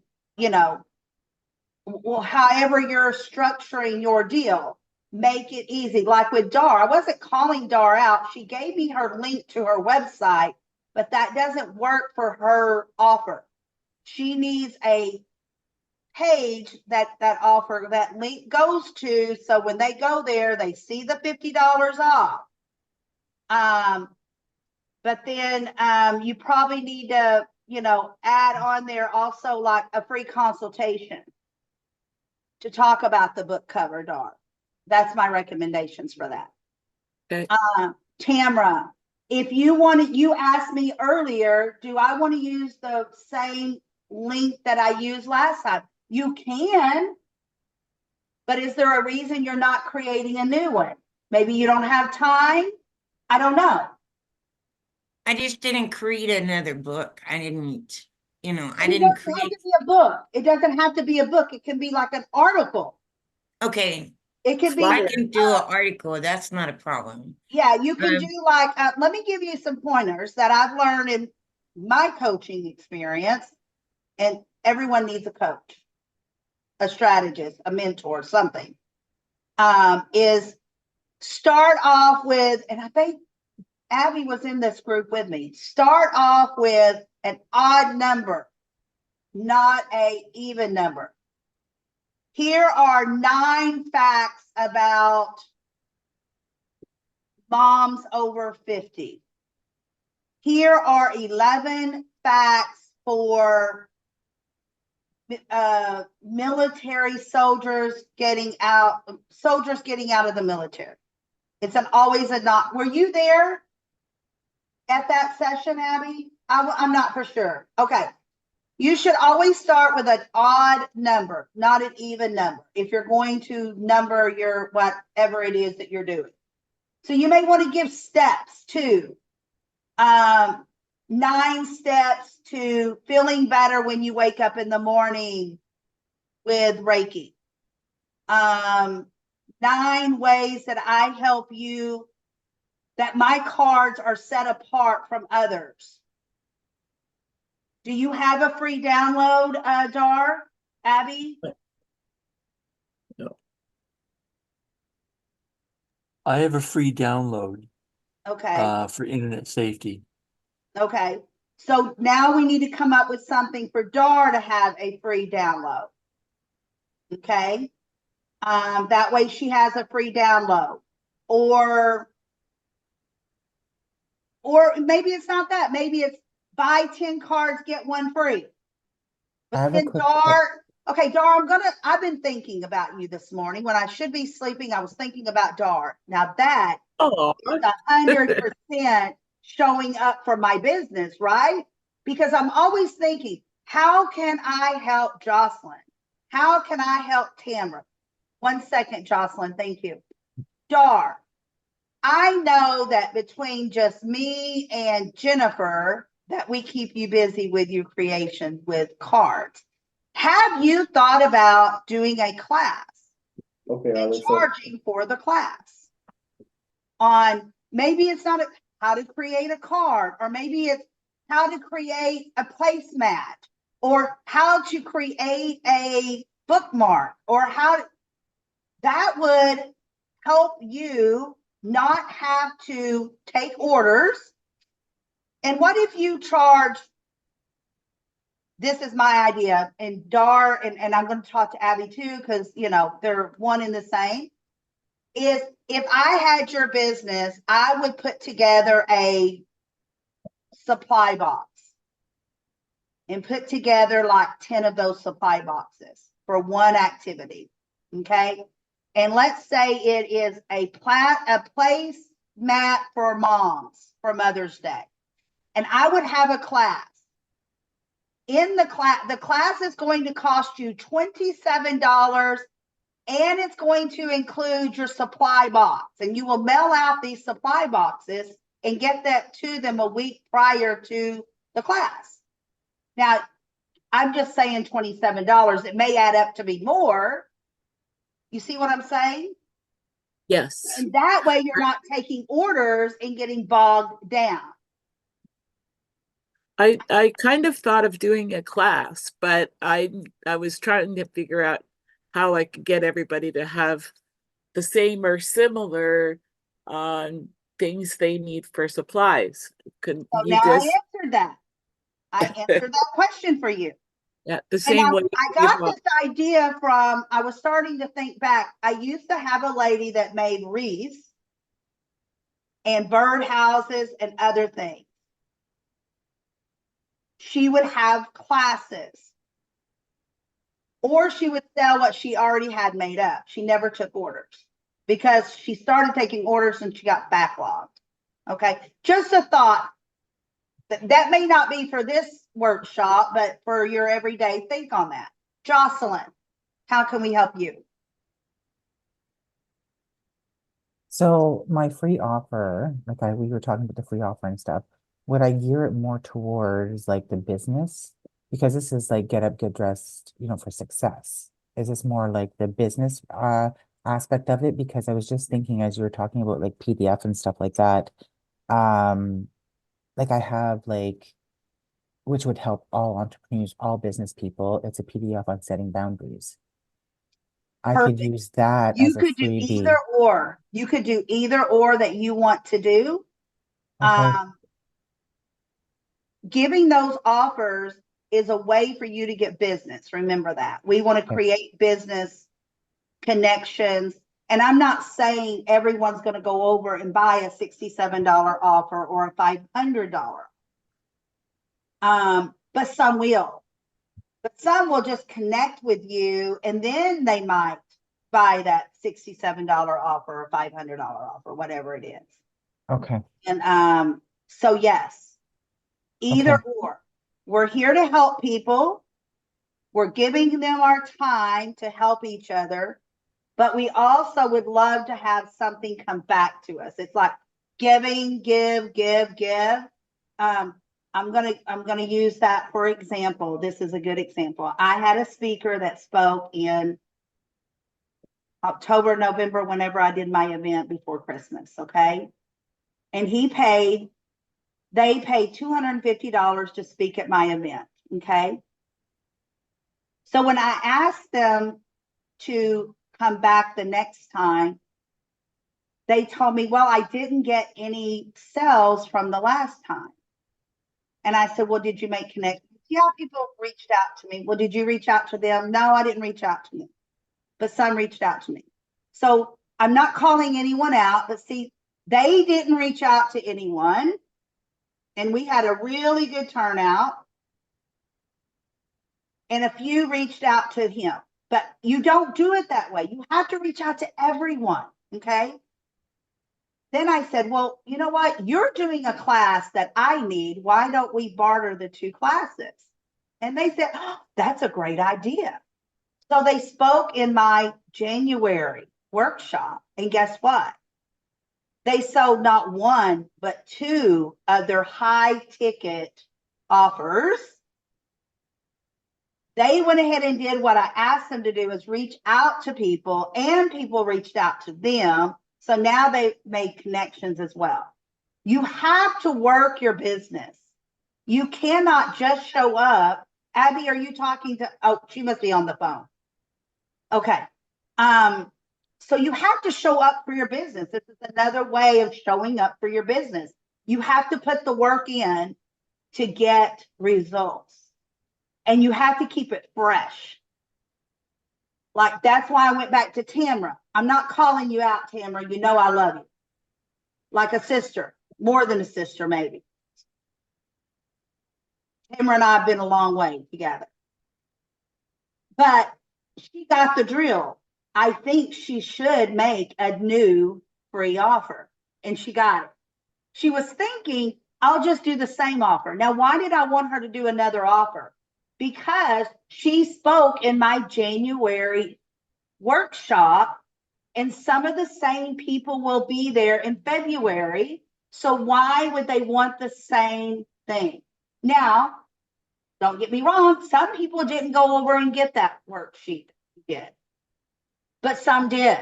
however you're structuring your deal, make it easy. Like with Dar, I wasn't calling Dar out. She gave me her link to her website, but that doesn't work for her offer. She needs a page that offer, that link goes to, so when they go there, they see the $50 off. But then you probably need to, add on there also like a free consultation to talk about the book cover, Dar. That's my recommendations for that. Okay. Tamra, if you wanted, you asked me earlier, do I want to use the same link that I used last time? You can, but is there a reason you're not creating a new one? Maybe you don't have time. I don't know. I just didn't create another book. I didn't, I It didn't doesn't have create. to be a book. It doesn't have to be a book. It can be like an article. Okay, It can be. I can do an article. That's not a problem. Yeah, you can Um, do like, let me give you some pointers that I've learned in my coaching experience. And everyone needs a coach, a strategist, a mentor, something. Is start off with, and I think Abby was in this group with me. Start off with an odd number, not an even number. Here are 9 facts about moms over 50. Here are 11 facts for military soldiers getting out of the military. It's always a not. Were you there at that session, Abby? I'm not for sure. Okay. You should always start with an odd number, not an even number, if you're going to number your whatever it is that you're doing. So you may want to give steps too. 9 steps to feeling better when you wake up in the morning with Reiki. 9 ways that I help you, that my cards are set apart from others. Do you have a free download, Dar, Abby? No. I have a free download Okay. for internet safety. Okay. So now we need to come up with something for Dar to have a free download. Okay. That way she has a free download. Or maybe it's not that. Maybe it's buy 10 cards, get 1 free. I have a Then quick Dar, okay, Dar, I've been thinking about you this morning. When I should be sleeping, I was thinking about Dar. Now that Oh, is 100% showing up for my business, right? because I'm always thinking, how can I help Jocelyn? How can I help Tamara? 1 second, Jocelyn, thank you. Dar, I know that between just me and Jennifer, that we keep you busy with your creation with cards. Have you thought about doing a class Okay, and Alexa. charging for the class? On maybe it's not how to create a card, or maybe it's how to create a placemat, or how to create a bookmark, or how that would help you not have to take orders. And what if you charge, this is my idea, and Dar, and I'm going to talk to Abby too, because, you know, they're one and the same, is if I had your business, I would put together a supply box and put together like 10 of those supply boxes for one activity. Okay. And let's say it is a place mat for moms for Mother's Day. And I would have a class. In the class is going to cost you $27, and it's going to include your supply box. And you will mail out these supply boxes and get that to them a week prior to the class. Now, I'm just saying $27. It may add up to be more. You see what I'm saying? Yes. And that way you're not taking orders and getting bogged down. I kind of thought of doing a class, but I was trying to figure out how I could get everybody to have the same or similar things they need for supplies. Could So you now just I answered that. I answered that question for you. yeah, the And same way I you got want- this idea from, I was starting to think back. I used to have a lady that made wreaths and bird houses and other things. She would have classes, or she would sell what she already had made up. She never took orders because she started taking orders and she got backlogged. Okay, just a thought. That may not be for this workshop, but for your everyday, think on that. Jocelyn, how can we help you? So my free offer, we were talking about the free offer and stuff, would I gear it more towards like the business? Because this is like get up, get dressed, for success. Is this more like the business aspect of it? Because I was just thinking as you were talking about like PDF and stuff like that, like I have which would help all entrepreneurs, all business people. It's a PDF on setting boundaries. I could Perfect. use that You as a could do freebie. either or. You could do either or that you want to do. Okay. Giving those offers is a way for you to get business. Remember that. We want to Okay. create business connections. And I'm not saying everyone's going to go over and buy a $67 offer or a $500. But some will. But some will just connect with you, and then they might buy that $67 offer or $500 offer, whatever it is. Okay. And so yes, either Okay. or. We're here to help people. We're giving them our time to help each other, but we also would love to have something come back to us. It's like giving, give. I'm gonna use that for example. This is a good example. I had a speaker that spoke in October, November, whenever I did my event before Christmas. Okay. And they paid $250 to speak at my event. Okay. So when I asked them to come back the next time, they told me, well, I didn't get any sales from the last time. And I said, well, did you make connections? Yeah, people reached out to me. Well, did you reach out to them? No, I didn't reach out to them, but some reached out to me. So I'm not calling anyone out, but see, they didn't reach out to anyone. And we had a really good turnout. And a few reached out to him, but you don't do it that way. You have to reach out to everyone. Okay. then I said, well, you know what? You're doing a class that I need. Why don't we barter the 2 classes? And they said, oh, that's a great idea. So they spoke in my January workshop. And guess what? They sold not 1, but 2 of their high ticket offers. They went ahead and did what I asked them to do, is reach out to people, and people reached out to them. So now they made connections as well. You have to work your business. You cannot just show up. Abby, are you talking to, oh, she must be on the phone. Okay. So you have to show up for your business. This is another way of showing up for your business. You have to put the work in to get results. And you have to keep it fresh. Like, that's why I went back to Tamra. I'm not calling you out, Tamra. You know I love you. Like a sister, more than a sister, maybe. Tamra and I have been a long way together. But she got the drill. I think she should make a new free offer. And she got it. She was thinking, I'll just do the same offer. Now, why did I want her to do another offer? Because she spoke in my January workshop, and some of the same people will be there in February. So why would they want the same thing? Now, don't get me wrong, some people didn't go over and get that worksheet yet, but some did.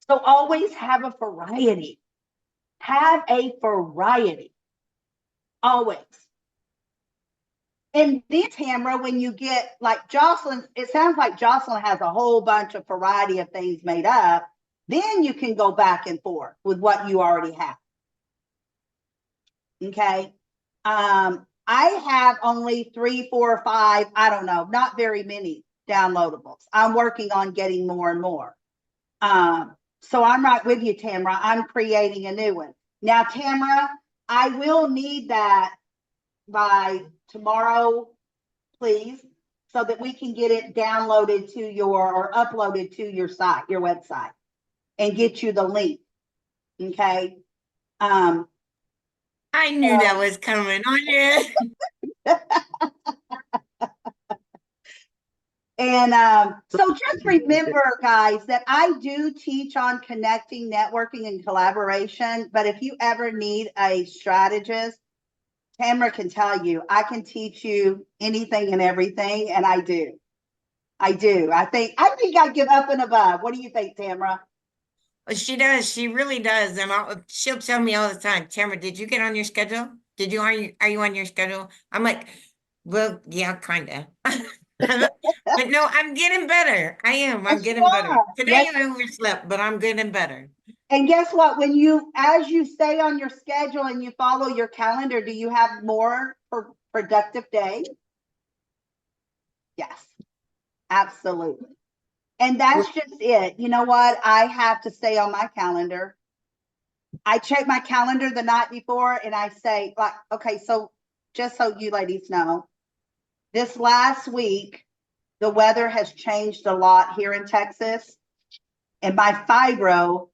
So always have a variety. Have a variety. Always. And then, Tamra, when you get like Jocelyn, it sounds like Jocelyn has a whole bunch of variety of things made up. Then you can go back and forth with what you already have. Okay. I have only 3, 4, or 5, I don't know, not very many downloadables. I'm working on getting more and more. So I'm right with you, Tamra. I'm creating a new one. Now, Tamra, I will need that by tomorrow, please, so that we can get it downloaded to your, or uploaded to your site, your website, and get you the link. Okay. I knew that was coming on you. And so just remember, guys, that I do teach on connecting, networking, and collaboration. But if you ever need a strategist, Tamra can tell you, I can teach you anything and everything, and I do. I do. I think I give up and above. What do you think, Tamra? She does. She really does. And she'll tell me all the time, Tamra, did you get on your schedule? Are you on your schedule? I'm like, well, yeah, kind of. But no, I'm getting better. I am. I'm getting better. Today I overslept, but I'm getting better. And guess what? As you stay on your schedule and you follow your calendar, do you have more productive days? Yes, absolutely. And that's just it. You know what? I have to stay on my calendar. I check my calendar the night before and I say, like, okay, so just so you ladies know, this last week, the weather has changed a lot here in Texas, and my fibro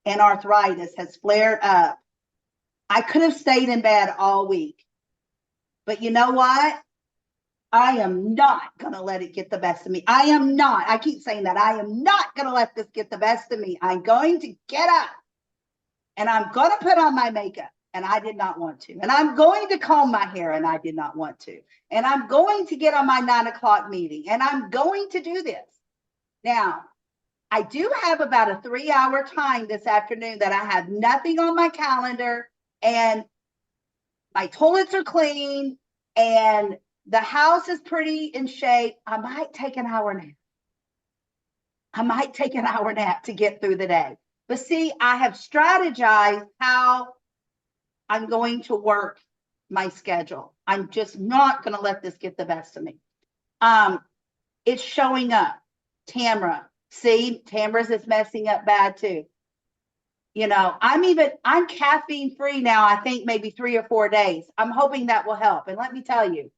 and arthritis has flared up. I could have stayed in bed all week, but you know what? I am not going to let it get the best of me. I am not. I keep saying that. I am not going to let this get the best of me. I'm going to get up and I'm going to put on my makeup, and I did not want to. And I'm going to comb my hair, and I did not want to. And I'm going to get on my 9 o'clock meeting, and I'm going to do this. Now, I do have about a 3-hour time this afternoon that I have nothing on my calendar, and my toilets are clean, and the house is pretty in shape. I might take an hour nap. I might take an hour nap to get through the day. But see, I have strategized how I'm going to work my schedule. I'm just not going to let this get the best of me. It's showing up. Tamra, see, Tamra's is messing up bad too. You know, I'm caffeine free now, I think maybe 3 or 4 days. I'm hoping that will help. And let me tell you,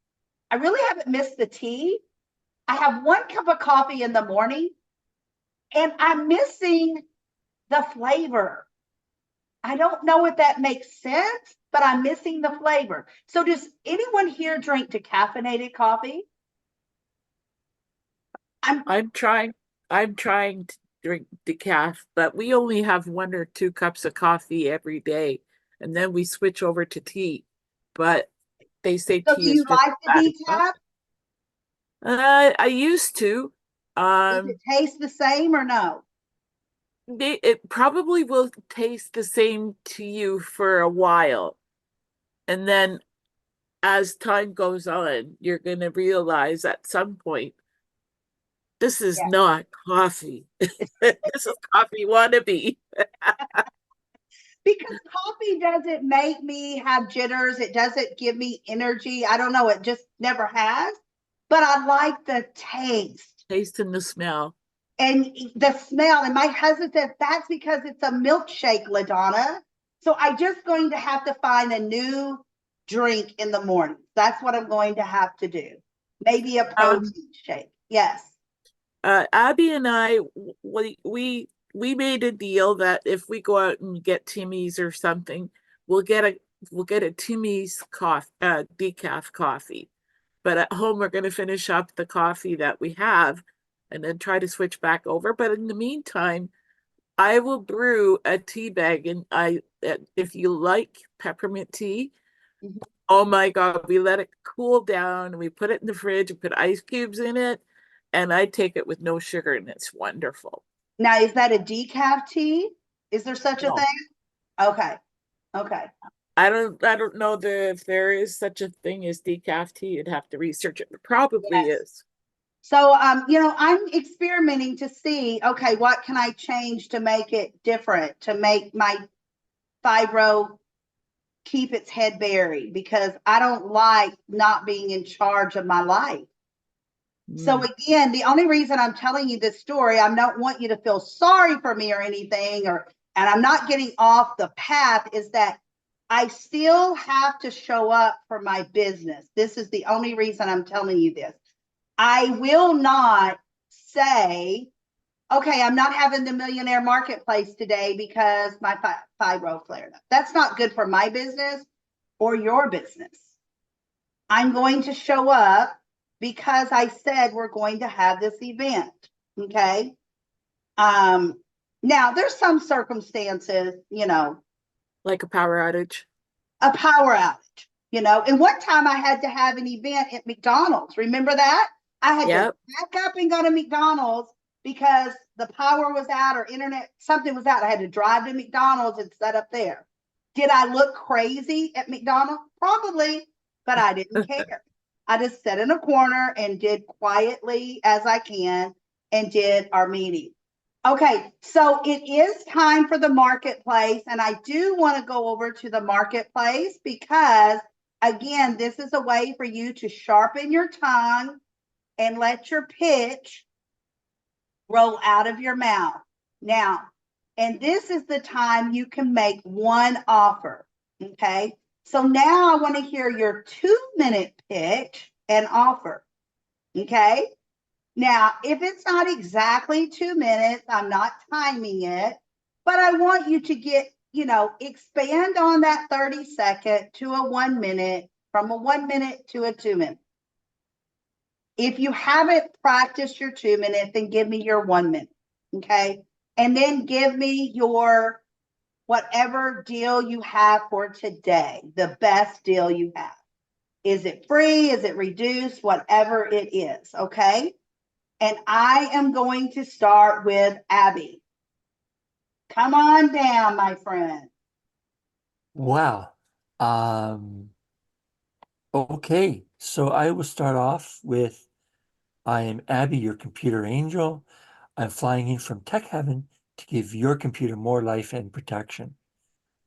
I really haven't missed the tea. I have 1 cup of coffee in the morning, and I'm missing the flavor. I don't know if that makes sense, but I'm missing the flavor. So does anyone here drink decaffeinated coffee? I'm trying to drink decaf, but we only have 1 or 2 cups of coffee every day, and then we switch over to tea. But they say So do tea is you just like the decaf? I used to. Does it taste the same or no? It probably will taste the same to you for a while. And then as time goes on, you're going to realize at some point, this is Yeah. not coffee. This is coffee wannabe. Because coffee doesn't make me have jitters. It doesn't give me energy. I don't know. It just never has. But I like the taste Taste and the smell. and the smell. And my husband said that's because it's a milkshake, LaDonna. So I just going to have to find a new drink in the morning. That's what I'm going to have to do. Maybe a protein shake. Yes. Abby and I, we made a deal that if we go out and get Timmy's or something, we'll get a Timmy's coffee, decaf coffee. But at home, we're going to finish up the coffee that we have, and then try to switch back over. But in the meantime, I will brew a tea bag, and if you like peppermint tea, Mhm. oh my God, we let it cool down, and we put it in the fridge, and put ice cubes in it, and I take it with no sugar, and it's wonderful. Now, is that a decaf tea? Is there such a No. thing? Okay. Okay. I don't know if there is such a thing as decaf tea. You'd have to research it. It probably Yes. is. So, I'm experimenting to see, okay, what can I change to make it different, to make my fibro keep its head buried, because I don't like not being in charge of my life. So again, the only reason I'm telling you this story, I don't want you to feel sorry for me or anything, and I'm not getting off the path, is that I still have to show up for my business. This is the only reason I'm telling you this. I will not say, okay, I'm not having the Millionaire Marketplace today because my fibro flared up. That's not good for my business or your business. I'm going to show up because I said we're going to have this event. Okay. Now there's some circumstances, like a power outage. a power outage, and one time I had to have an event at McDonald's. Remember that? I had to back up and go to McDonald's because the power was out or internet, something was out. I had to drive to McDonald's and set up there. Did I look crazy at McDonald's? Probably, but I didn't care. I just sat in a corner and did quietly as I can and did our meeting. Okay, so it is time for the marketplace, and I do want to go over to the marketplace because, again, this is a way for you to sharpen your tongue and let your pitch roll out of your mouth. Now, and this is the time you can make one offer, okay? So now I want to hear your 2-minute pitch and offer, okay? Now, if it's not exactly 2 minutes, I'm not timing it, but I want you to get, expand on that 30-second to a 1 minute, from a 1 minute to a 2 minute. If you haven't practiced your 2 minutes, then give me your 1 minute, okay? And then give me your whatever deal you have for today, the best deal you have. Is it free? Is it reduced? Whatever it is, okay? And I am going to start with Abby. Come on down, my friend. Wow. Okay, so I will start off with, I am Abby, your computer angel. I'm flying in from tech heaven to give your computer more life and protection.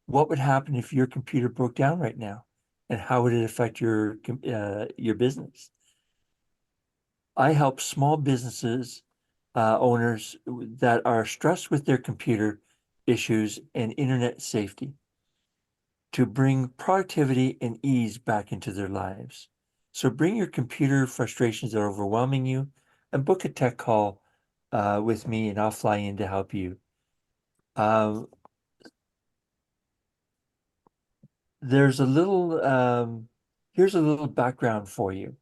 What would happen if your computer broke down right now? And how would it affect your business? I help small businesses owners that are stressed with their computer issues and internet safety to bring productivity and ease back into their lives. So bring your computer frustrations that are overwhelming you and book a tech call with me, and I'll fly in to help you. there's a little, here's a little background for you.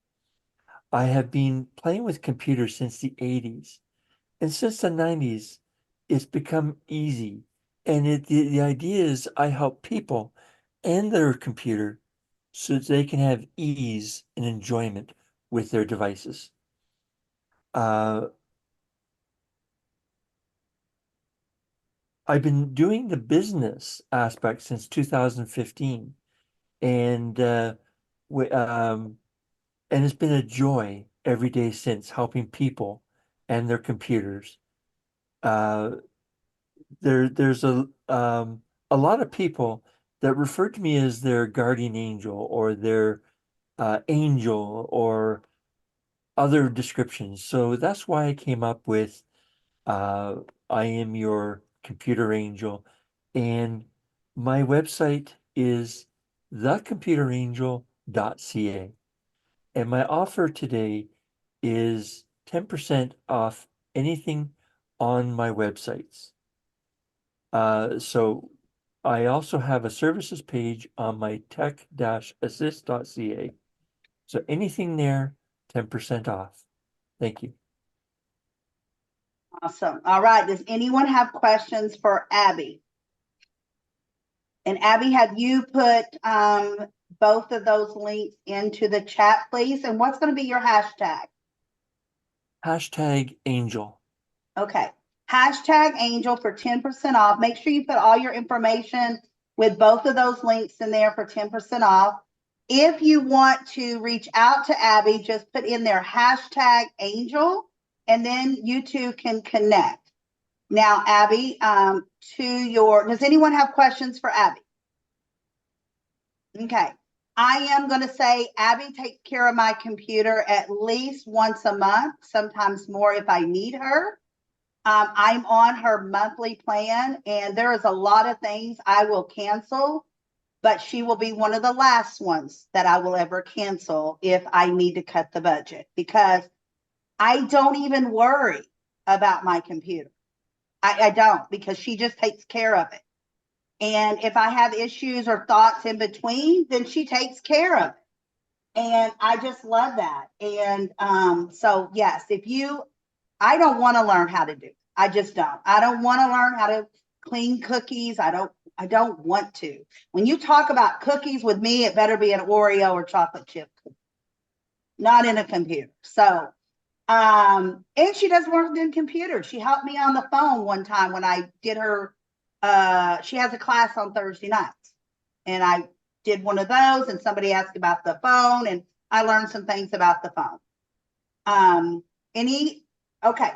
I have been playing with computers since the 80s. And since the 90s, it's become easy. And the idea is I help people and their computer so that they can have ease and enjoyment with their devices. I've been doing the business aspect since 2015, and and it's been a joy every day since, helping people and their computers. Uh, there's a lot of people that refer to me as their guardian angel or their angel or other descriptions. So that's why I came up with I am your computer angel. And my website is thecomputerangel.ca. And my offer today is 10% off anything on my websites. So I also have a services page on my tech-assist.ca. So anything there, 10% off. Thank you. Awesome. All right. Does anyone have questions for Abby? And Abby, have you put both of those links into the chat, please? And what's going to be your hashtag? Hashtag angel. Okay. Hashtag angel for 10% off. Make sure you put all your information with both of those links in there for 10% off. If you want to reach out to Abby, just put in their hashtag angel, and then you two can connect. Now, Abby, does anyone have questions for Abby? Okay. I am going to say Abby takes care of my computer at least once a month, sometimes more if I need her. I'm on her monthly plan, and there is a lot of things I will cancel, but she will be one of the last ones that I will ever cancel if I need to cut the budget, because I don't even worry about my computer. I don't, because she just takes care of it. And if I have issues or thoughts in between, then she takes care of it. And I just love that. And so, yes, I don't want to learn how to do it. I just don't. I don't want to learn how to clean cookies. I don't want to. When you talk about cookies with me, it better be an Oreo or chocolate chip cookie, not in a computer. So, and she does work in computers. She helped me on the phone one time when I did her, she has a class on Thursday nights, and I did one of those, and somebody asked about the phone, and I learned some things about the phone. Okay,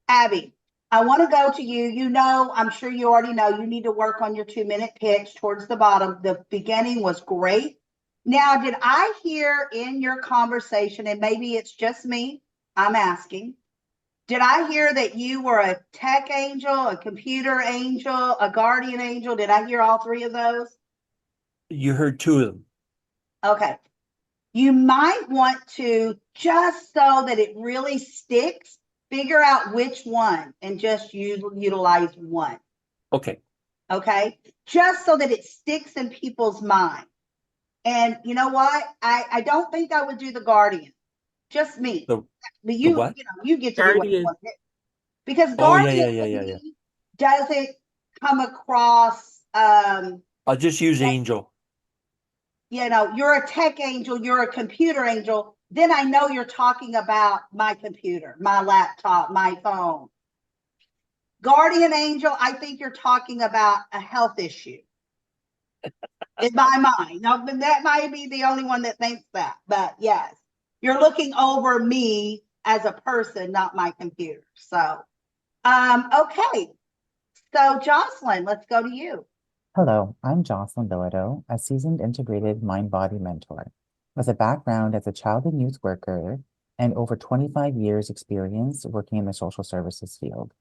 Abby, I want to go to you. I'm sure you already know you need to work on your 2-minute pitch towards the bottom. The beginning was great. Now, did I hear in your conversation, and maybe it's just me, I'm asking, did I hear that you were a tech angel, a computer angel, a guardian angel? Did I hear all three of those? You heard 2 of them. Okay. You might want to, just so that it really sticks, figure out which one and just utilize one. Okay. Okay. Just so that it sticks in people's mind. And you know what? I don't think I would do the guardian. Just me. The But you what? you get to do what you Guardian. want to do. Because Oh, yeah, guardian yeah, to yeah, yeah. me doesn't come across I'll just use angel. you're a tech angel, you're a computer angel, then I know you're talking about my computer, my laptop, my phone. Guardian angel, I think you're talking about a health issue. In my mind. Now, that might be the only one that thinks that, but yes, you're looking over me as a person, not my computer. So, okay. So, Jocelyn, let's go to you. Hello, I'm Jocelyn Bilodeau, a seasoned integrated mind-body mentor with a background as a child and youth worker and over 25 years experience working in the social services field.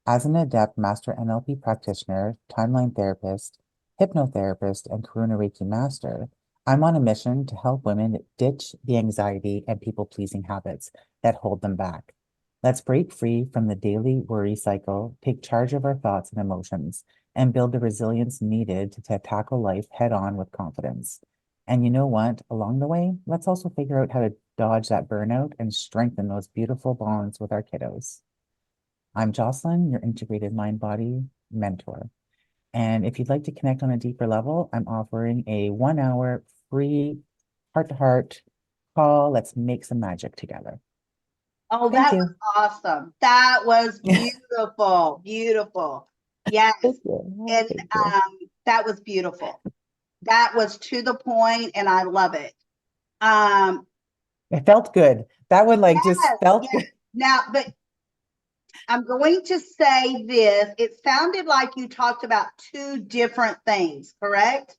As an adept master NLP practitioner, timeline therapist, hypnotherapist, and Karuna Reiki master, I'm on a mission to help women ditch the anxiety and people-pleasing habits that hold them back. Let's break free from the daily worry cycle, take charge of our thoughts and emotions, and build the resilience needed to tackle life head on with confidence. And you know what? Along the way, let's also figure out how to dodge that burnout and strengthen those beautiful bonds with our kiddos. I'm Jocelyn, your integrated mind-body mentor. And if you'd like to connect on a deeper level, I'm offering a 1-hour free heart-to-heart call. Let's make some magic together. Oh, Thank that you. was awesome. That was beautiful. Beautiful. Yes. Thank you. And Thank you. that was beautiful. That was to the point, and I love it. It felt good. That one like just Yes, felt yes. good. Now, but I'm going to say this. It sounded like you talked about two different things, correct?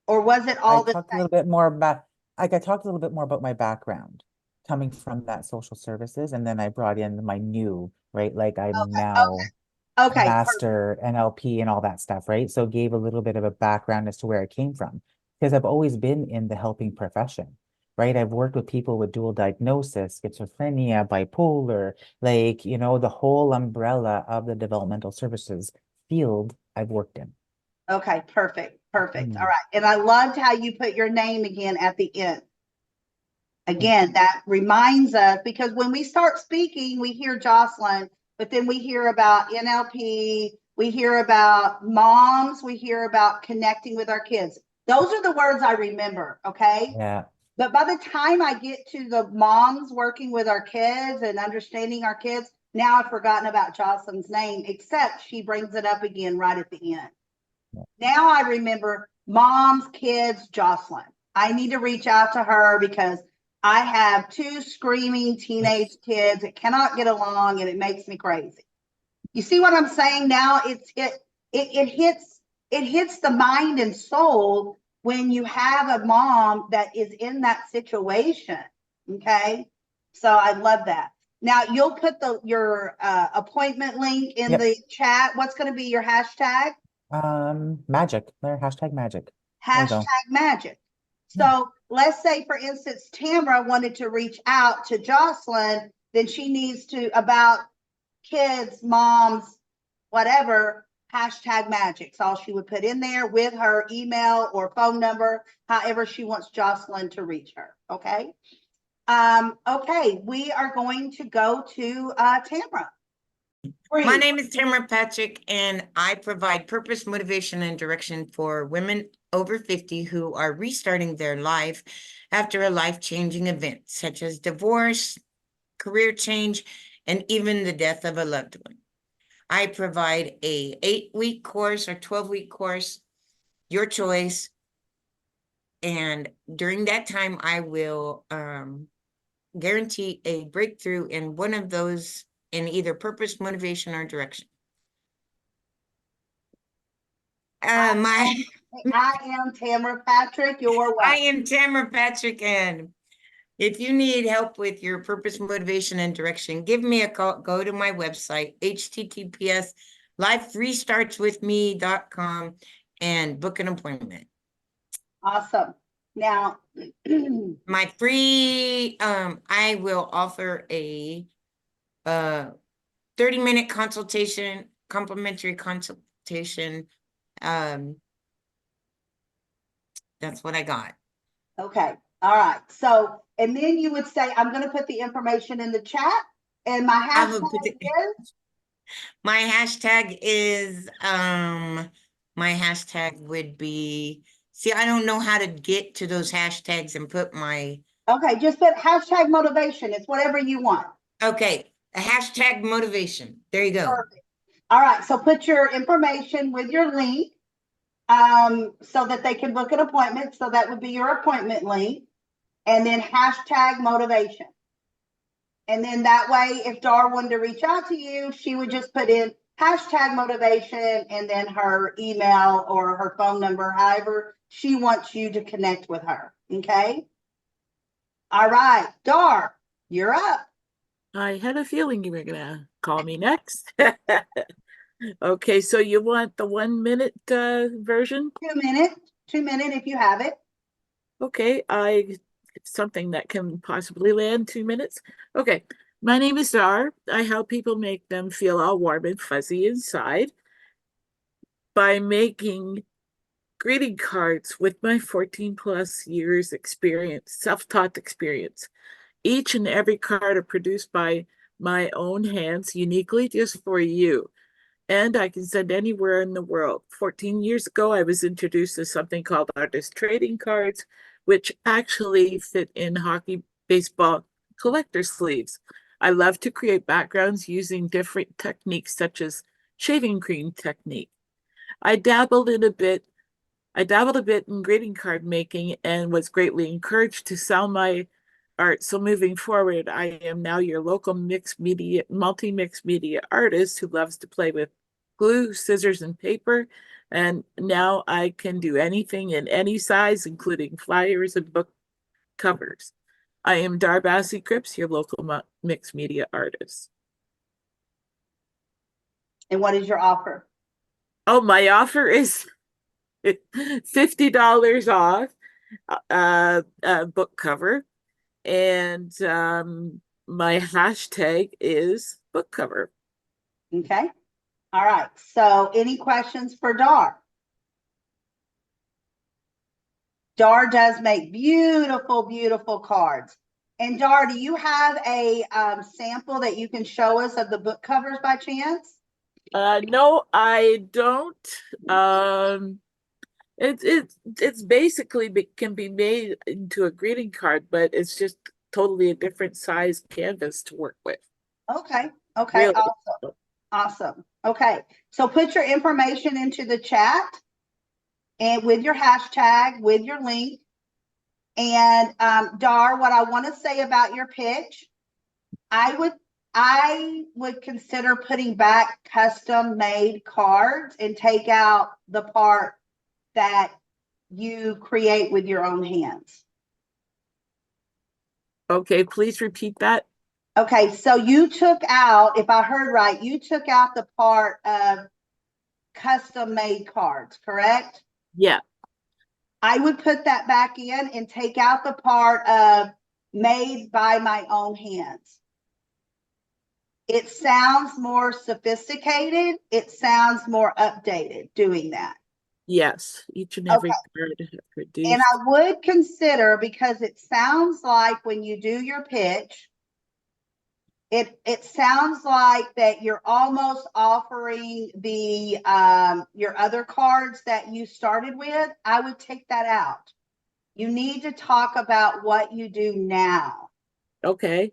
Or was it I all the talked a same? little bit more about I talked a little bit more about my background coming from that social services, and then I brought in my new, right? Like I'm now Okay, master NLP and all that stuff, right? So gave a little bit of a background as to where I came from because I've always been in the helping profession, right? I've worked with people with dual diagnosis, schizophrenia, bipolar, like, you know, the whole umbrella of the developmental services field I've worked in. okay, perfect, perfect. All Mm. right. And I loved how you put your name again at the end. Again, that reminds us, because when we start speaking, we hear Jocelyn, but then we hear about NLP, we hear about moms, we hear about connecting with our kids. Those are the words I remember, okay? Yeah. But by the time I get to the moms working with our kids and understanding our kids, now I've forgotten about Jocelyn's name, except she brings it up again right at the end. Now I remember moms, kids, Jocelyn. I need to reach out to her because I have two screaming teenage kids that cannot get along, and it makes me crazy. You see what I'm saying? Now it hits the mind and soul when you have a mom that is in that situation. Okay, so I love that. Now you'll put your appointment link in Yep. the chat. What's going to be your hashtag? Magic. There, hashtag magic. There you go. Hashtag magic. So let's say, for instance, Tamara wanted to reach out to Jocelyn, then she needs to, about kids, moms, whatever, hashtag magic. So all she would put in there with her email or phone number, however she wants Jocelyn to reach her. Okay. Okay, we are going to go to Tamara. My name is Tamara Patrick, and I provide purpose, motivation, and direction for women over 50 who are restarting their life after a life-changing event, such as divorce, career change, and even the death of a loved one. I provide a 8-week course or 12-week course, your choice. And during that time, I will guarantee a breakthrough in one of those, in either purpose, motivation, or direction. I am Tamara Patrick. You're what? I am Tamara Patrick, and if you need help with your purpose, motivation, and direction, give me a call. Go to my website, https://liferestartswithme.com, and book an appointment. Awesome. Now, My free, I will offer a 30-minute consultation, complimentary consultation. That's what I got. okay. All right. So, and then you would say, I'm going to put the information in the chat, and my hashtag is? My hashtag would be, see, I don't know how to get to those hashtags and put my. Okay, just put hashtag motivation. It's whatever you want. Okay, a hashtag motivation. There you go. Perfect. All right. So put your information with your link so that they can book an appointment. So that would be your appointment link. And then hashtag motivation. And then that way, if Dar wanted to reach out to you, she would just put in hashtag motivation and then her email or her phone number, however she wants you to connect with her. Okay. All right, Dar, you're up. I had a feeling you were gonna call me next. Okay, so you want the 1-minute version? 2 minutes, 2 minutes if you have it. Okay, it's something that can possibly land 2 minutes. Okay, my name is Dar. I help people make them feel all warm and fuzzy inside. by making greeting cards with my 14 plus years experience, self-taught experience. Each and every card are produced by my own hands, uniquely just for you. And I can send anywhere in the world. 14 years ago, I was introduced to something called artist trading cards, which actually fit in hockey, baseball collector sleeves. I love to create backgrounds using different techniques, such as shaving cream technique. I dabbled a bit in greeting card making and was greatly encouraged to sell my art. So moving forward, I am now your local multi-mixed media artist who loves to play with glue, scissors, and paper. And now I can do anything in any size, including flyers and book covers. I am Darbassi Cripps, your local mixed media artist. And what is your offer? Oh, my offer is $50 off a book cover, and my hashtag is book cover. Okay. All right. So any questions for Dar? Dar does make beautiful, beautiful cards. And Dar, do you have a sample that you can show us of the book covers by chance? No, I don't. It's basically can be made into a greeting card, but it's just totally a different size canvas to work with. Okay. Okay. Really. Awesome. Awesome. Okay. So put your information into the chat and with your hashtag, with your link. And Dar, what I want to say about your pitch, I would consider putting back custom made cards and take out the part that you create with your own hands. Okay, please repeat that. Okay, so you took out, if I heard right, you took out the part of custom made cards, correct? Yeah. I would put that back in and take out the part of made by my own hands. It sounds more sophisticated. It sounds more updated doing that. Yes, each and every card produced. And I would consider, because it sounds like when you do your pitch, it sounds like that you're almost offering the your other cards that you started with. I would take that out. You need to talk about what you do now. Okay.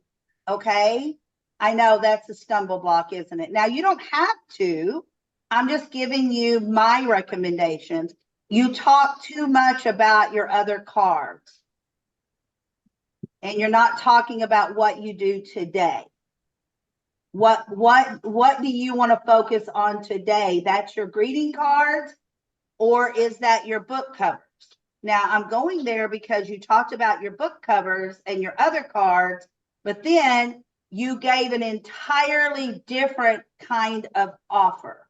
Okay. I know that's a stumble block, isn't it? Now you don't have to. I'm just giving you my recommendations. You talk too much about your other cards. And you're not talking about what you do today. What do you want to focus on today? That's your greeting cards, or is that your book covers? Now I'm going there because you talked about your book covers and your other cards, but then you gave an entirely different kind of offer.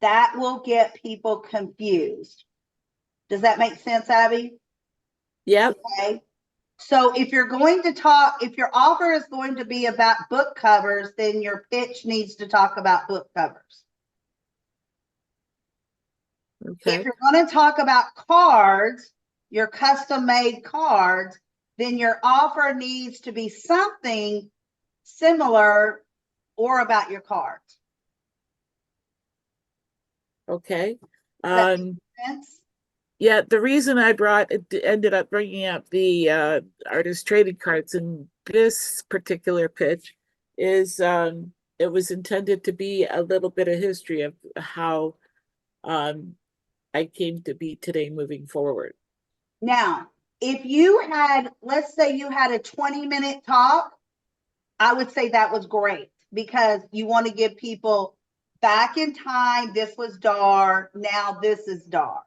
That will get people confused. Does that make sense, Abby? Yep. Okay. So if you're going to talk, if your offer is going to be about book covers, then your pitch needs to talk about book covers. Okay. If you're going to talk about cards, your custom made cards, then your offer needs to be something similar or about your cards. Okay. Does that make sense? Yeah, the reason I ended up bringing up the artist trading cards in this particular pitch is it was intended to be a little bit of history of how I came to be today moving forward. Now, if you had, let's say you had a 20-minute talk, I would say that was great because you want to give people back in time. This was Dar. Now this is Dar.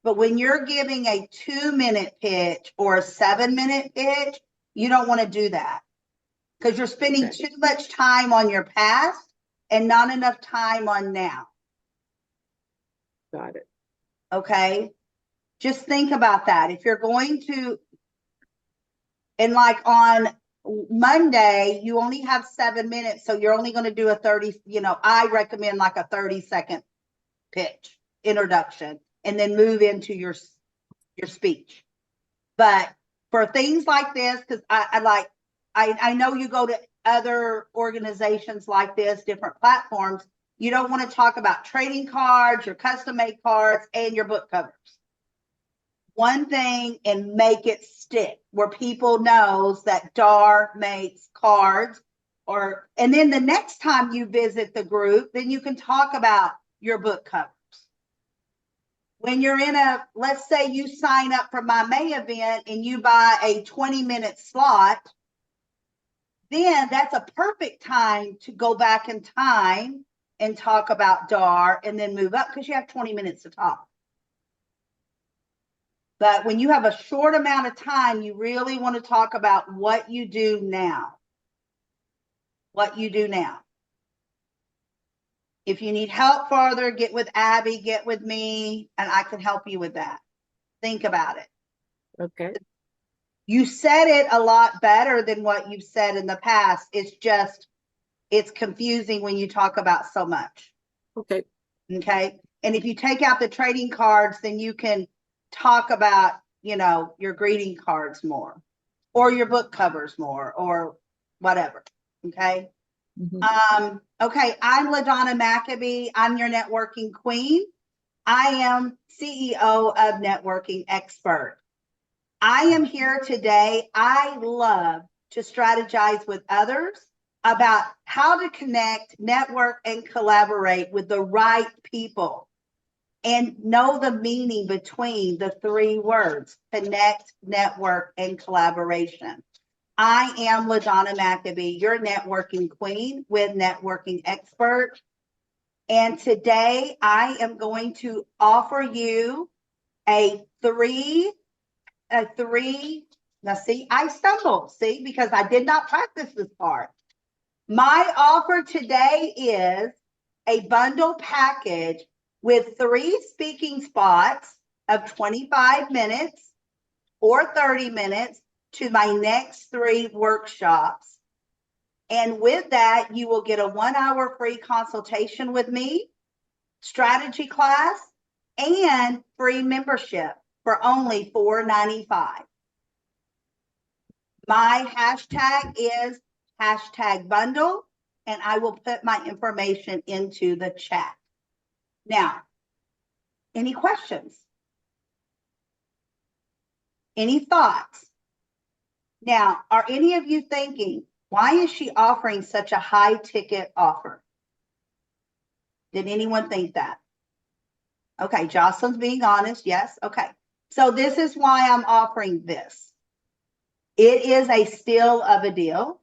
But when you're giving a 2-minute pitch or a 7-minute pitch, you don't want to do that because you're spending too much time on your past and not enough time on now. Got it. Okay. Just think about that. If you're going to, and like on Monday, you only have 7 minutes. So you're only going to do a 30, I recommend like a 30-second pitch, introduction, and then move into your speech. But for things like this, because I know you go to other organizations like this, different platforms, you don't want to talk about trading cards, your custom made cards, and your book covers. One thing, and make it stick where people knows that DAR makes cards, and then the next time you visit the group, then you can talk about your book covers. When you're let's say you sign up for my May event and you buy a 20-minute slot, then that's a perfect time to go back in time and talk about DAR and then move up because you have 20 minutes to talk. But when you have a short amount of time, you really want to talk about what you do now. What you do now. If you need help further, get with Abby, get with me, and I can help you with that. Think about it. Okay. You said it a lot better than what you've said in the past. It's confusing when you talk about so much. Okay. Okay. And if you take out the trading cards, then you can talk about, your greeting cards more, or your book covers more, or whatever. Okay. Mhm. Okay. I'm LaDonna McAbee. I'm your networking queen. I am CEO of Networking Expert. I am here today. I love to strategize with others about how to connect, network, and collaborate with the right people and know the meaning between the three words: connect, network, and collaboration. I am LaDonna McAbee, your networking queen with Networking Expert. And today I am going to offer you a three, now see, I stumbled, because I did not practice this part. My offer today is a bundle package with 3 speaking spots of 25 minutes or 30 minutes to my next 3 workshops. And with that, you will get a 1-hour free consultation with me, strategy class, and free membership for only $4.95. My hashtag is #bundle, and I will put my information into the chat. Now, any questions? Any thoughts? Now, are any of you thinking, why is she offering such a high ticket offer? Did anyone think that? Okay, Jocelyn's being honest. Yes. Okay. So this is why I'm offering this. It is a steal of a deal.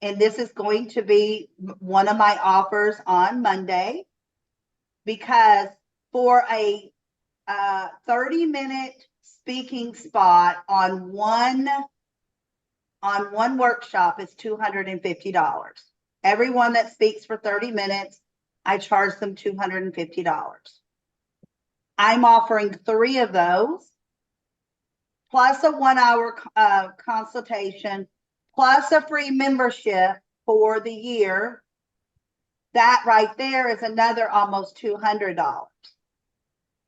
And this is going to be one of my offers on Monday, because for a 30-minute speaking spot on one workshop is $250. Everyone that speaks for 30 minutes, I charge them $250. I'm offering 3 of those, plus a 1-hour consultation, plus a free membership for the year. That right there is another almost $200.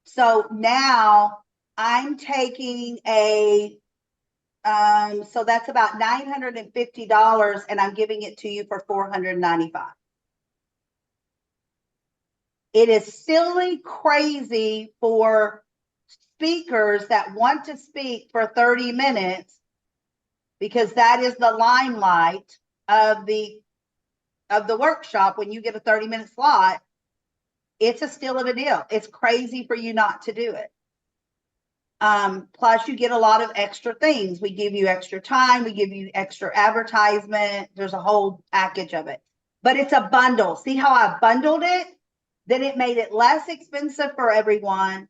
So now I'm taking so that's about $950, and I'm giving it to you for $495. It is silly crazy for speakers that want to speak for 30 minutes, because that is the limelight of the workshop. When you get a 30-minute slot, it's a steal of a deal. It's crazy for you not to do it. Plus you get a lot of extra things. We give you extra time. We give you extra advertisement. There's a whole package of it, but it's a bundle. See how I bundled it? Then it made it less expensive for everyone.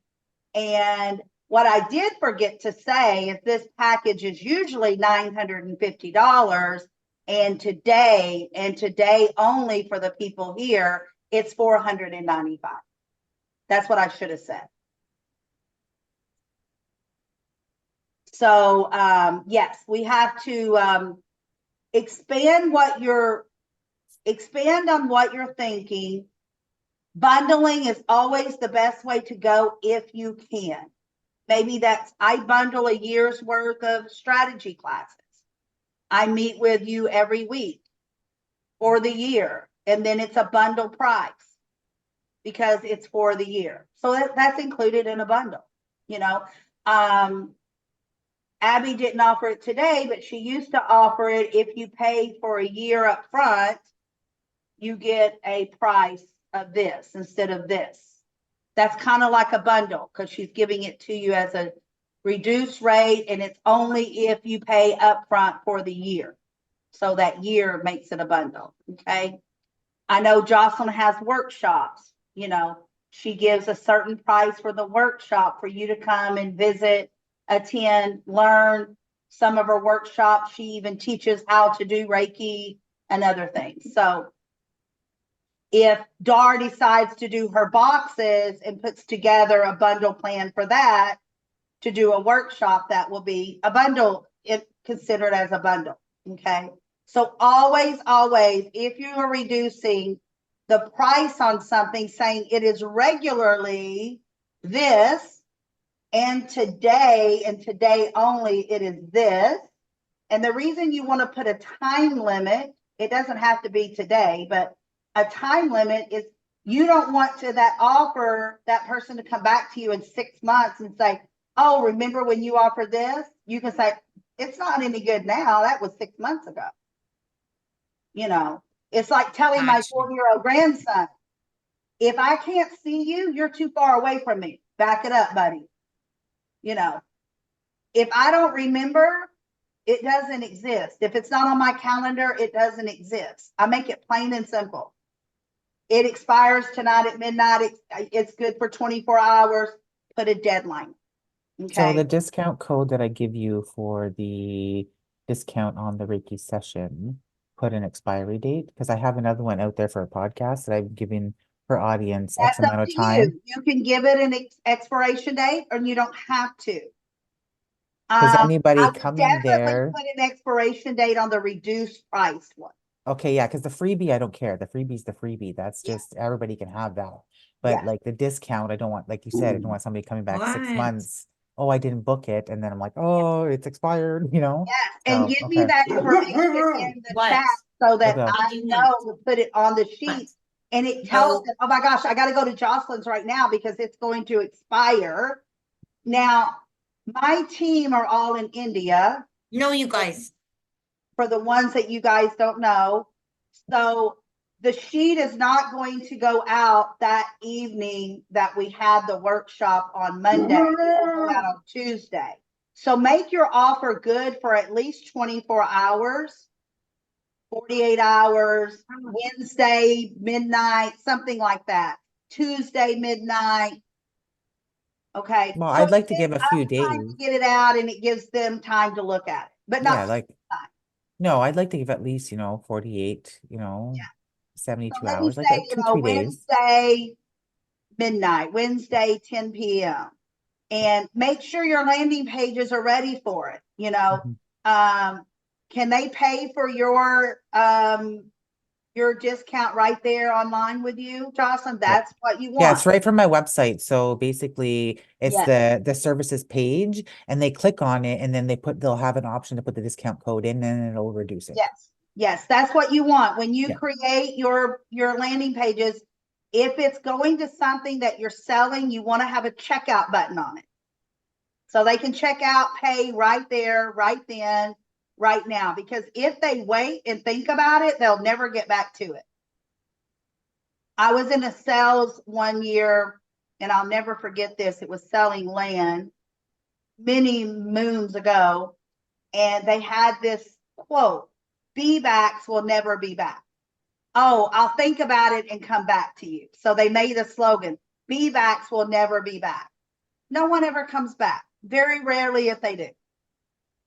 And what I did forget to say is this package is usually $950. And today only for the people here, it's $495. That's what I should have said. So yes, we have to expand on what you're thinking, Bundling is always the best way to go if you can. Maybe I bundle a year's worth of strategy classes. I meet with you every week for the year, and then it's a bundle price because it's for the year. So that's included in a bundle, you know. Abby didn't offer it today, but she used to offer it. If you pay for a year up front, you get a price of this instead of this. That's kind of like a bundle because she's giving it to you as a reduced rate, and it's only if you pay upfront for the year. So that year makes it a bundle. Okay. I know Jocelyn has workshops. You know, she gives a certain price for the workshop for you to come and visit, attend, learn some of her workshops. She even teaches how to do Reiki and other things. So if Dar decides to do her boxes and puts together a bundle plan for that, to do a workshop, that will be a bundle, if considered as a bundle. Okay. So always, if you are reducing the price on something, saying it is regularly this, and today only it is this. And the reason you want to put a time limit, it doesn't have to be today, but a time limit is you don't want to that person to come back to you in 6 months and say, oh, remember when you offered this? You can say, it's not any good now. That was 6 months ago. You know, it's like telling my 4-year-old grandson, if I can't see you, you're too far away from me. Back it up, buddy. You know, if I don't remember, it doesn't exist. If it's not on my calendar, it doesn't exist. I make it plain and simple. It expires tonight at midnight. It's good for 24 hours. Put a deadline. Okay. So the discount code that I give you for the discount on the Reiki session, put an expiry date, because I have another one out there for a podcast that I'm giving for audience X That's amount up of to time. you can give it an expiration date, or you don't have to. Because anybody I would coming definitely there, put an expiration date on the reduced price one. okay, yeah, because the freebie, I don't care. The freebie's the freebie. That's Yeah. just, everybody can have that. But Yeah. like the discount, I don't want, like you said, I don't want somebody coming back 6 What? months. Oh, I didn't book it. And then I'm like, oh, it's expired, you know? Yes, and So, give me okay. that information in the What? chat so that will. What I do you know want? to put it on the sheet. And it tells them, oh my gosh, I got to go to Jocelyn's right now because it's going to expire. Now, my team are all in India No, you guys. for the ones that you guys don't know. So the sheet is not going to go out that evening that we had the workshop on Monday. It will go out on Tuesday. So make your offer good for at least 24 hours, 48 hours, Wednesday, midnight, something like that. Tuesday, midnight. Okay. Well, So I'd like to it give a gives few us time days. to get it out, and it gives them time to look at it, but Yeah, not like, no, I'd like to give at least, 48, Yeah. 72 So let me hours, like say, 2-3 days. Wednesday midnight, Wednesday 10 p.m. And make sure your landing pages are ready for it. Can they pay for your discount right there online with you, Jocelyn? That's what you want. Yeah, it's right from my website. So basically it's Yes. the services page, and they click on it, and then they'll have an option to put the discount code in, and it'll reduce it. Yes, that's what you want. When you Yeah. create your landing pages, if it's going to something that you're selling, you want to have a checkout button on it. So they can check out, pay right there, right then, right now. Because if they wait and think about it, they'll never get back to it. I was in a sales one year, and I'll never forget this. It was selling land many moons ago. And they had this quote, "Be-backs will never be back." Oh, I'll think about it and come back to you. So they made a slogan, "Be-backs will never be back." No one ever comes back. Very rarely if they do.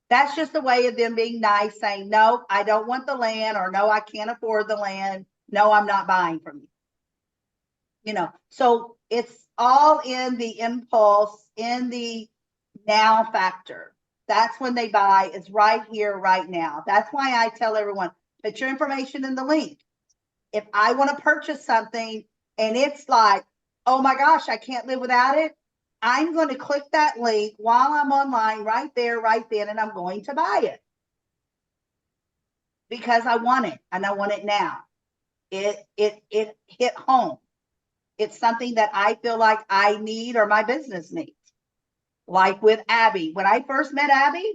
That's just a way of them being nice, saying, no, I don't want the land, or no, I can't afford the land. No, I'm not buying from you. So it's all in the impulse, in the now factor. That's when they buy, is right here, right now. That's why I tell everyone, put your information in the link. If I want to purchase something, and it's like, oh my gosh, I can't live without it. I'm going to click that link while I'm online right there, right then, and I'm going to buy it because I want it and I want it now. It hit home. It's something that I feel like I need or my business needs. Like with Abby, when I first met Abby,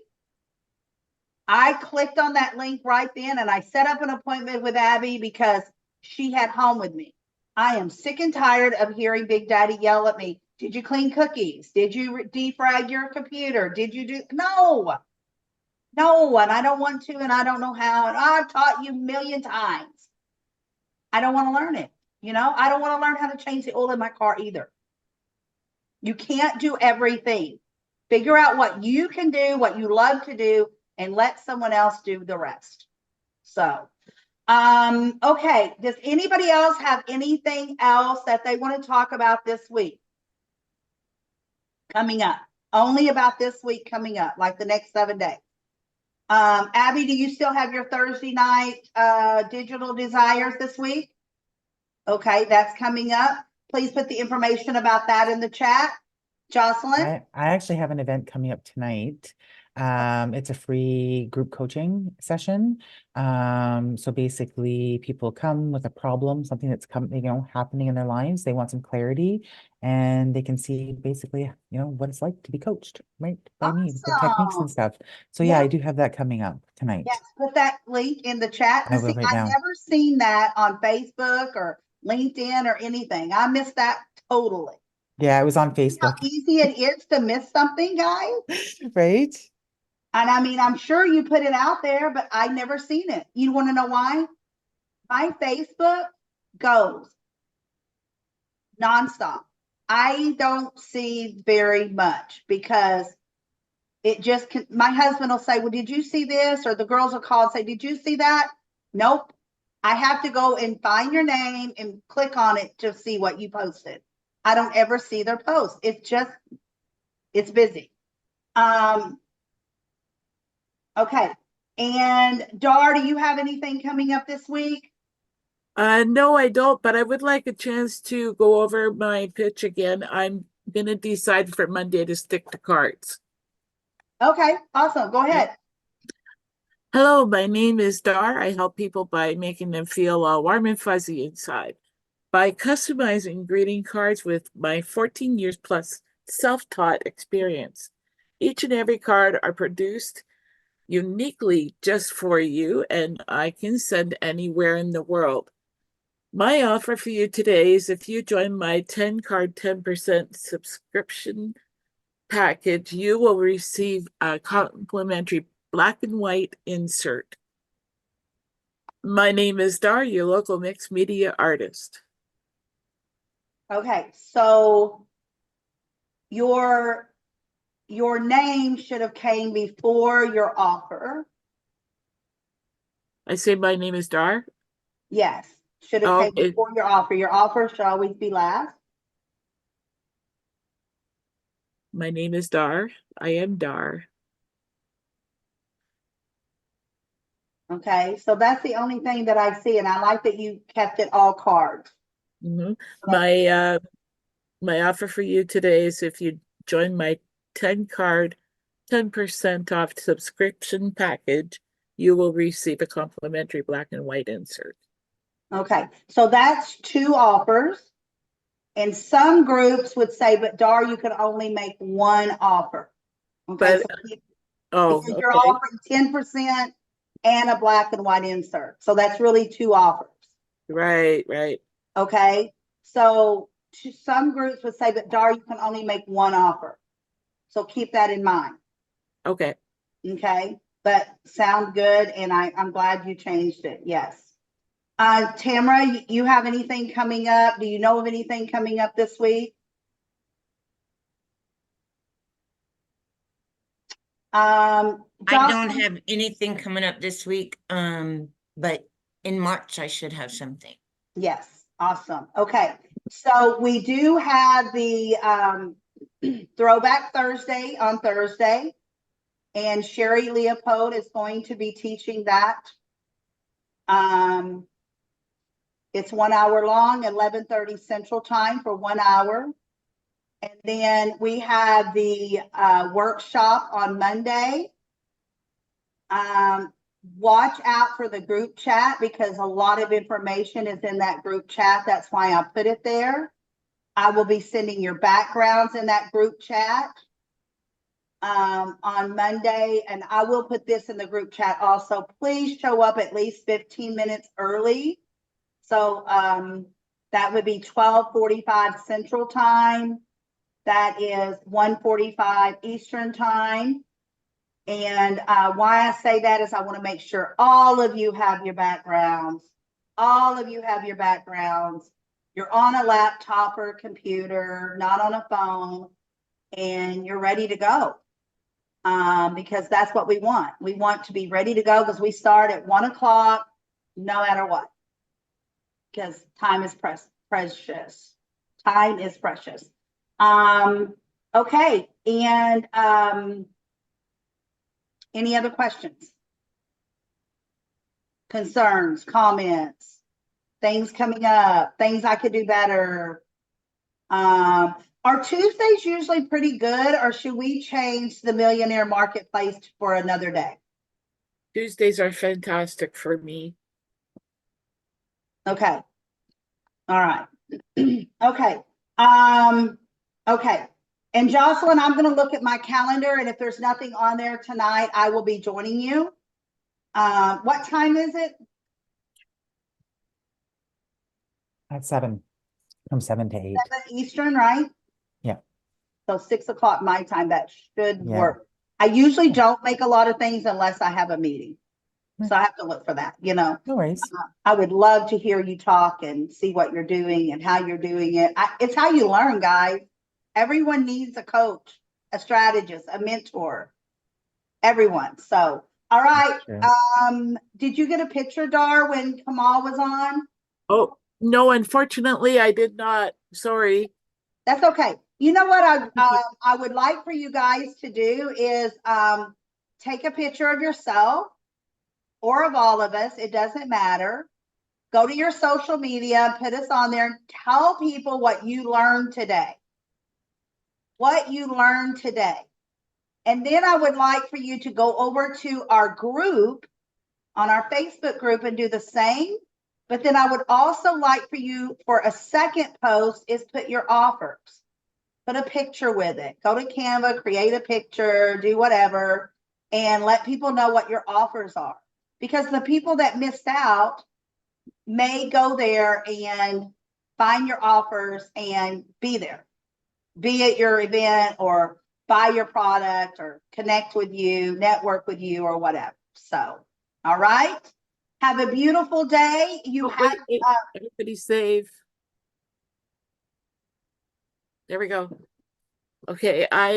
I clicked on that link right then and I set up an appointment with Abby because she had home with me. I am sick and tired of hearing Big Daddy yell at me. Did you clean cookies? Did you defrag your computer? Did you do? No, and I don't want to, and I don't know how. And I've taught you a million times. I don't want to learn it. I don't want to learn how to change the oil in my car either. You can't do everything. Figure out what you can do, what you love to do, and let someone else do the rest. So, okay. Does anybody else have anything else that they want to talk about this week? Coming up. Only about this week coming up, like the next 7 days. Abby, do you still have your Thursday night digital desires this week? Okay, that's coming up. Please put the information about that in the chat. Jocelyn? I actually have an event coming up tonight. It's a free group coaching session. So basically people come with a problem, something that's happening in their lives. They want some clarity and they can see basically, what it's like to be coached, right? By me, with the techniques and stuff. So yeah, I do have that coming up tonight. Yes, put that link in the chat. I will right now. I've never seen that on Facebook or LinkedIn or anything. I missed that totally. Yeah, it was on How Facebook. easy it is to miss something, guys. Right? And I mean, I'm sure you put it out there, but I've never seen it. You want to know why? My Facebook goes nonstop. I don't see very much because it just my husband will say, well, did you see this? Or the girls will call and say, did you see that? Nope. I have to go and find your name and click on it to see what you posted. I don't ever see their posts. It's busy. Okay. And Dar, do you have anything coming up this week? No, I don't, but I would like a chance to go over my pitch again. I'm going to decide for Monday to stick to cards. Okay, awesome. Go ahead. Hello, my name is Dar. I help people by making them feel warm and fuzzy inside. By customizing greeting cards with my 14 years plus self-taught experience. Each and every card are produced uniquely just for you, and I can send anywhere in the world. My offer for you today is if you join my 10-card 10% subscription package, you will receive a complimentary black and white insert. My name is Dar, your local mixed media artist. Okay, so your name should have came before your offer. I say my name is Dar? Yes, should have came before your offer. Your offer should always be last. My name is Dar. I am Dar. Okay, so that's the only thing that I see, and I like that you kept it all cards. Mm-hmm. My offer for you today is if you join my 10-card 10% off subscription package, you will receive a complimentary black and white insert. Okay, so that's 2 offers. And some groups would say, but Dar, you could only make 1 offer. Okay, because you're offering 10% and a black and white insert. So that's really 2 offers. Right. Okay, so some groups would say, but Dar, you can only make 1 offer. So keep that in mind. Okay. Okay, but sound good, and I'm glad you changed it. Yes. Tamara, you have anything coming up? Do you know of anything coming up this week? I don't have anything coming up this week, but in March I should have something. Yes, awesome. Okay, so we do have the Throwback Thursday on Thursday, and Sherry Leopold is going to be teaching that. It's 1 hour long, 11:30 Central Time for 1 hour. And then we have the workshop on Monday. Watch out for the group chat because a lot of information is in that group chat. That's why I put it there. I will be sending your backgrounds in that group chat on Monday, and I will put this in the group chat also. Please show up at least 15 minutes early. So that would be 12:45 Central Time. That is 1:45 Eastern Time. And why I say that is I want to make sure all of you have your backgrounds. All of you have your backgrounds. You're on a laptop or a computer, not on a phone, and you're ready to go. Because that's what we want. We want to be ready to go because we start at 1 o'clock, no matter what. Because time is precious. Time is precious. Okay, and any other questions? Concerns, comments, things coming up, things I could do better? Are Tuesdays usually pretty good, or should we change the Millionaire Marketplace for another day? Tuesdays are fantastic for me. Okay. All right. Okay. Okay. And Jocelyn, I'm going to look at my calendar, and if there's nothing on there tonight, I will be joining you. What time is it? At 7, from 7 to 8. 7 Eastern, right? Yeah. So 6 o'clock my time, that should Yeah. work. I usually don't make a lot of things unless I have a meeting. So I have to look for that, you know. No worries. I would love to hear you talk and see what you're doing and how you're doing it. It's how you learn, guys. Everyone needs a coach, a strategist, a mentor. Everyone. So, all right. True. Did you get a picture, Dar, when Kamal was on? Oh, no, unfortunately, I did not. Sorry. That's okay. You know what I would like for you guys to do is take a picture of yourself or of all of us. It doesn't matter. Go to your social media, put us on there, and tell people what you learned today. What you learned today. And then I would like for you to go over to our group, on our Facebook group, and do the same. But then I would also like for you, for a second post, is put your offers. Put a picture with it. Go to Canva, create a picture, do whatever, and let people know what your offers are. Because the people that missed out may go there and find your offers and be there. Be at your event or buy your product or connect with you, network with you, or whatever. So, all right. Have a beautiful day. You have Wait, everybody save. There we go. Okay, got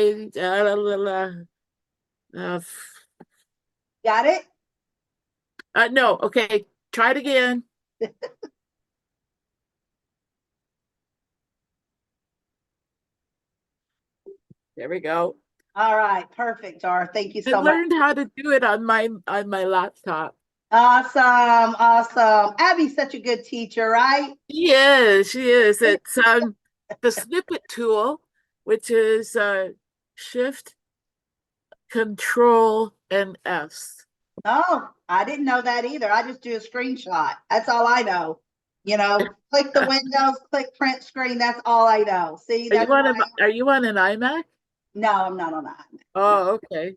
it? no, okay, try it again. There we go. All right, perfect, Dar. Thank you I so much. learned how to do it on my laptop. Awesome, awesome. Abby's such a good teacher, right? She is. It's the snippet tool, which is Shift, Control, and S. Oh, I didn't know that either. I just do a screenshot. That's all I know. You know, click the windows, click print screen. That's all I know. See, Are that's you on why- are you on an iMac? No, I'm not on that. Oh, okay.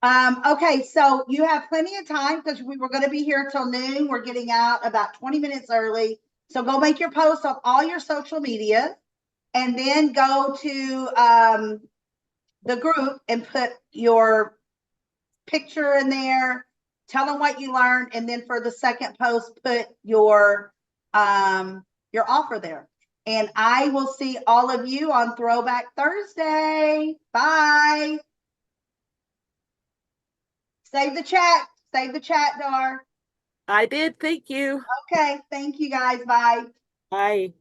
Okay, so you have plenty of time because we were going to be here till noon. We're getting out about 20 minutes early. So go make your posts on all your social media and then go to the group and put your picture in there. Tell them what you learned. And then for the second post, put your offer there. And I will see all of you on Throwback Thursday. Bye. Save the chat. Save the chat, Dar. I did. Thank you. Okay. Thank you guys. Bye. Bye.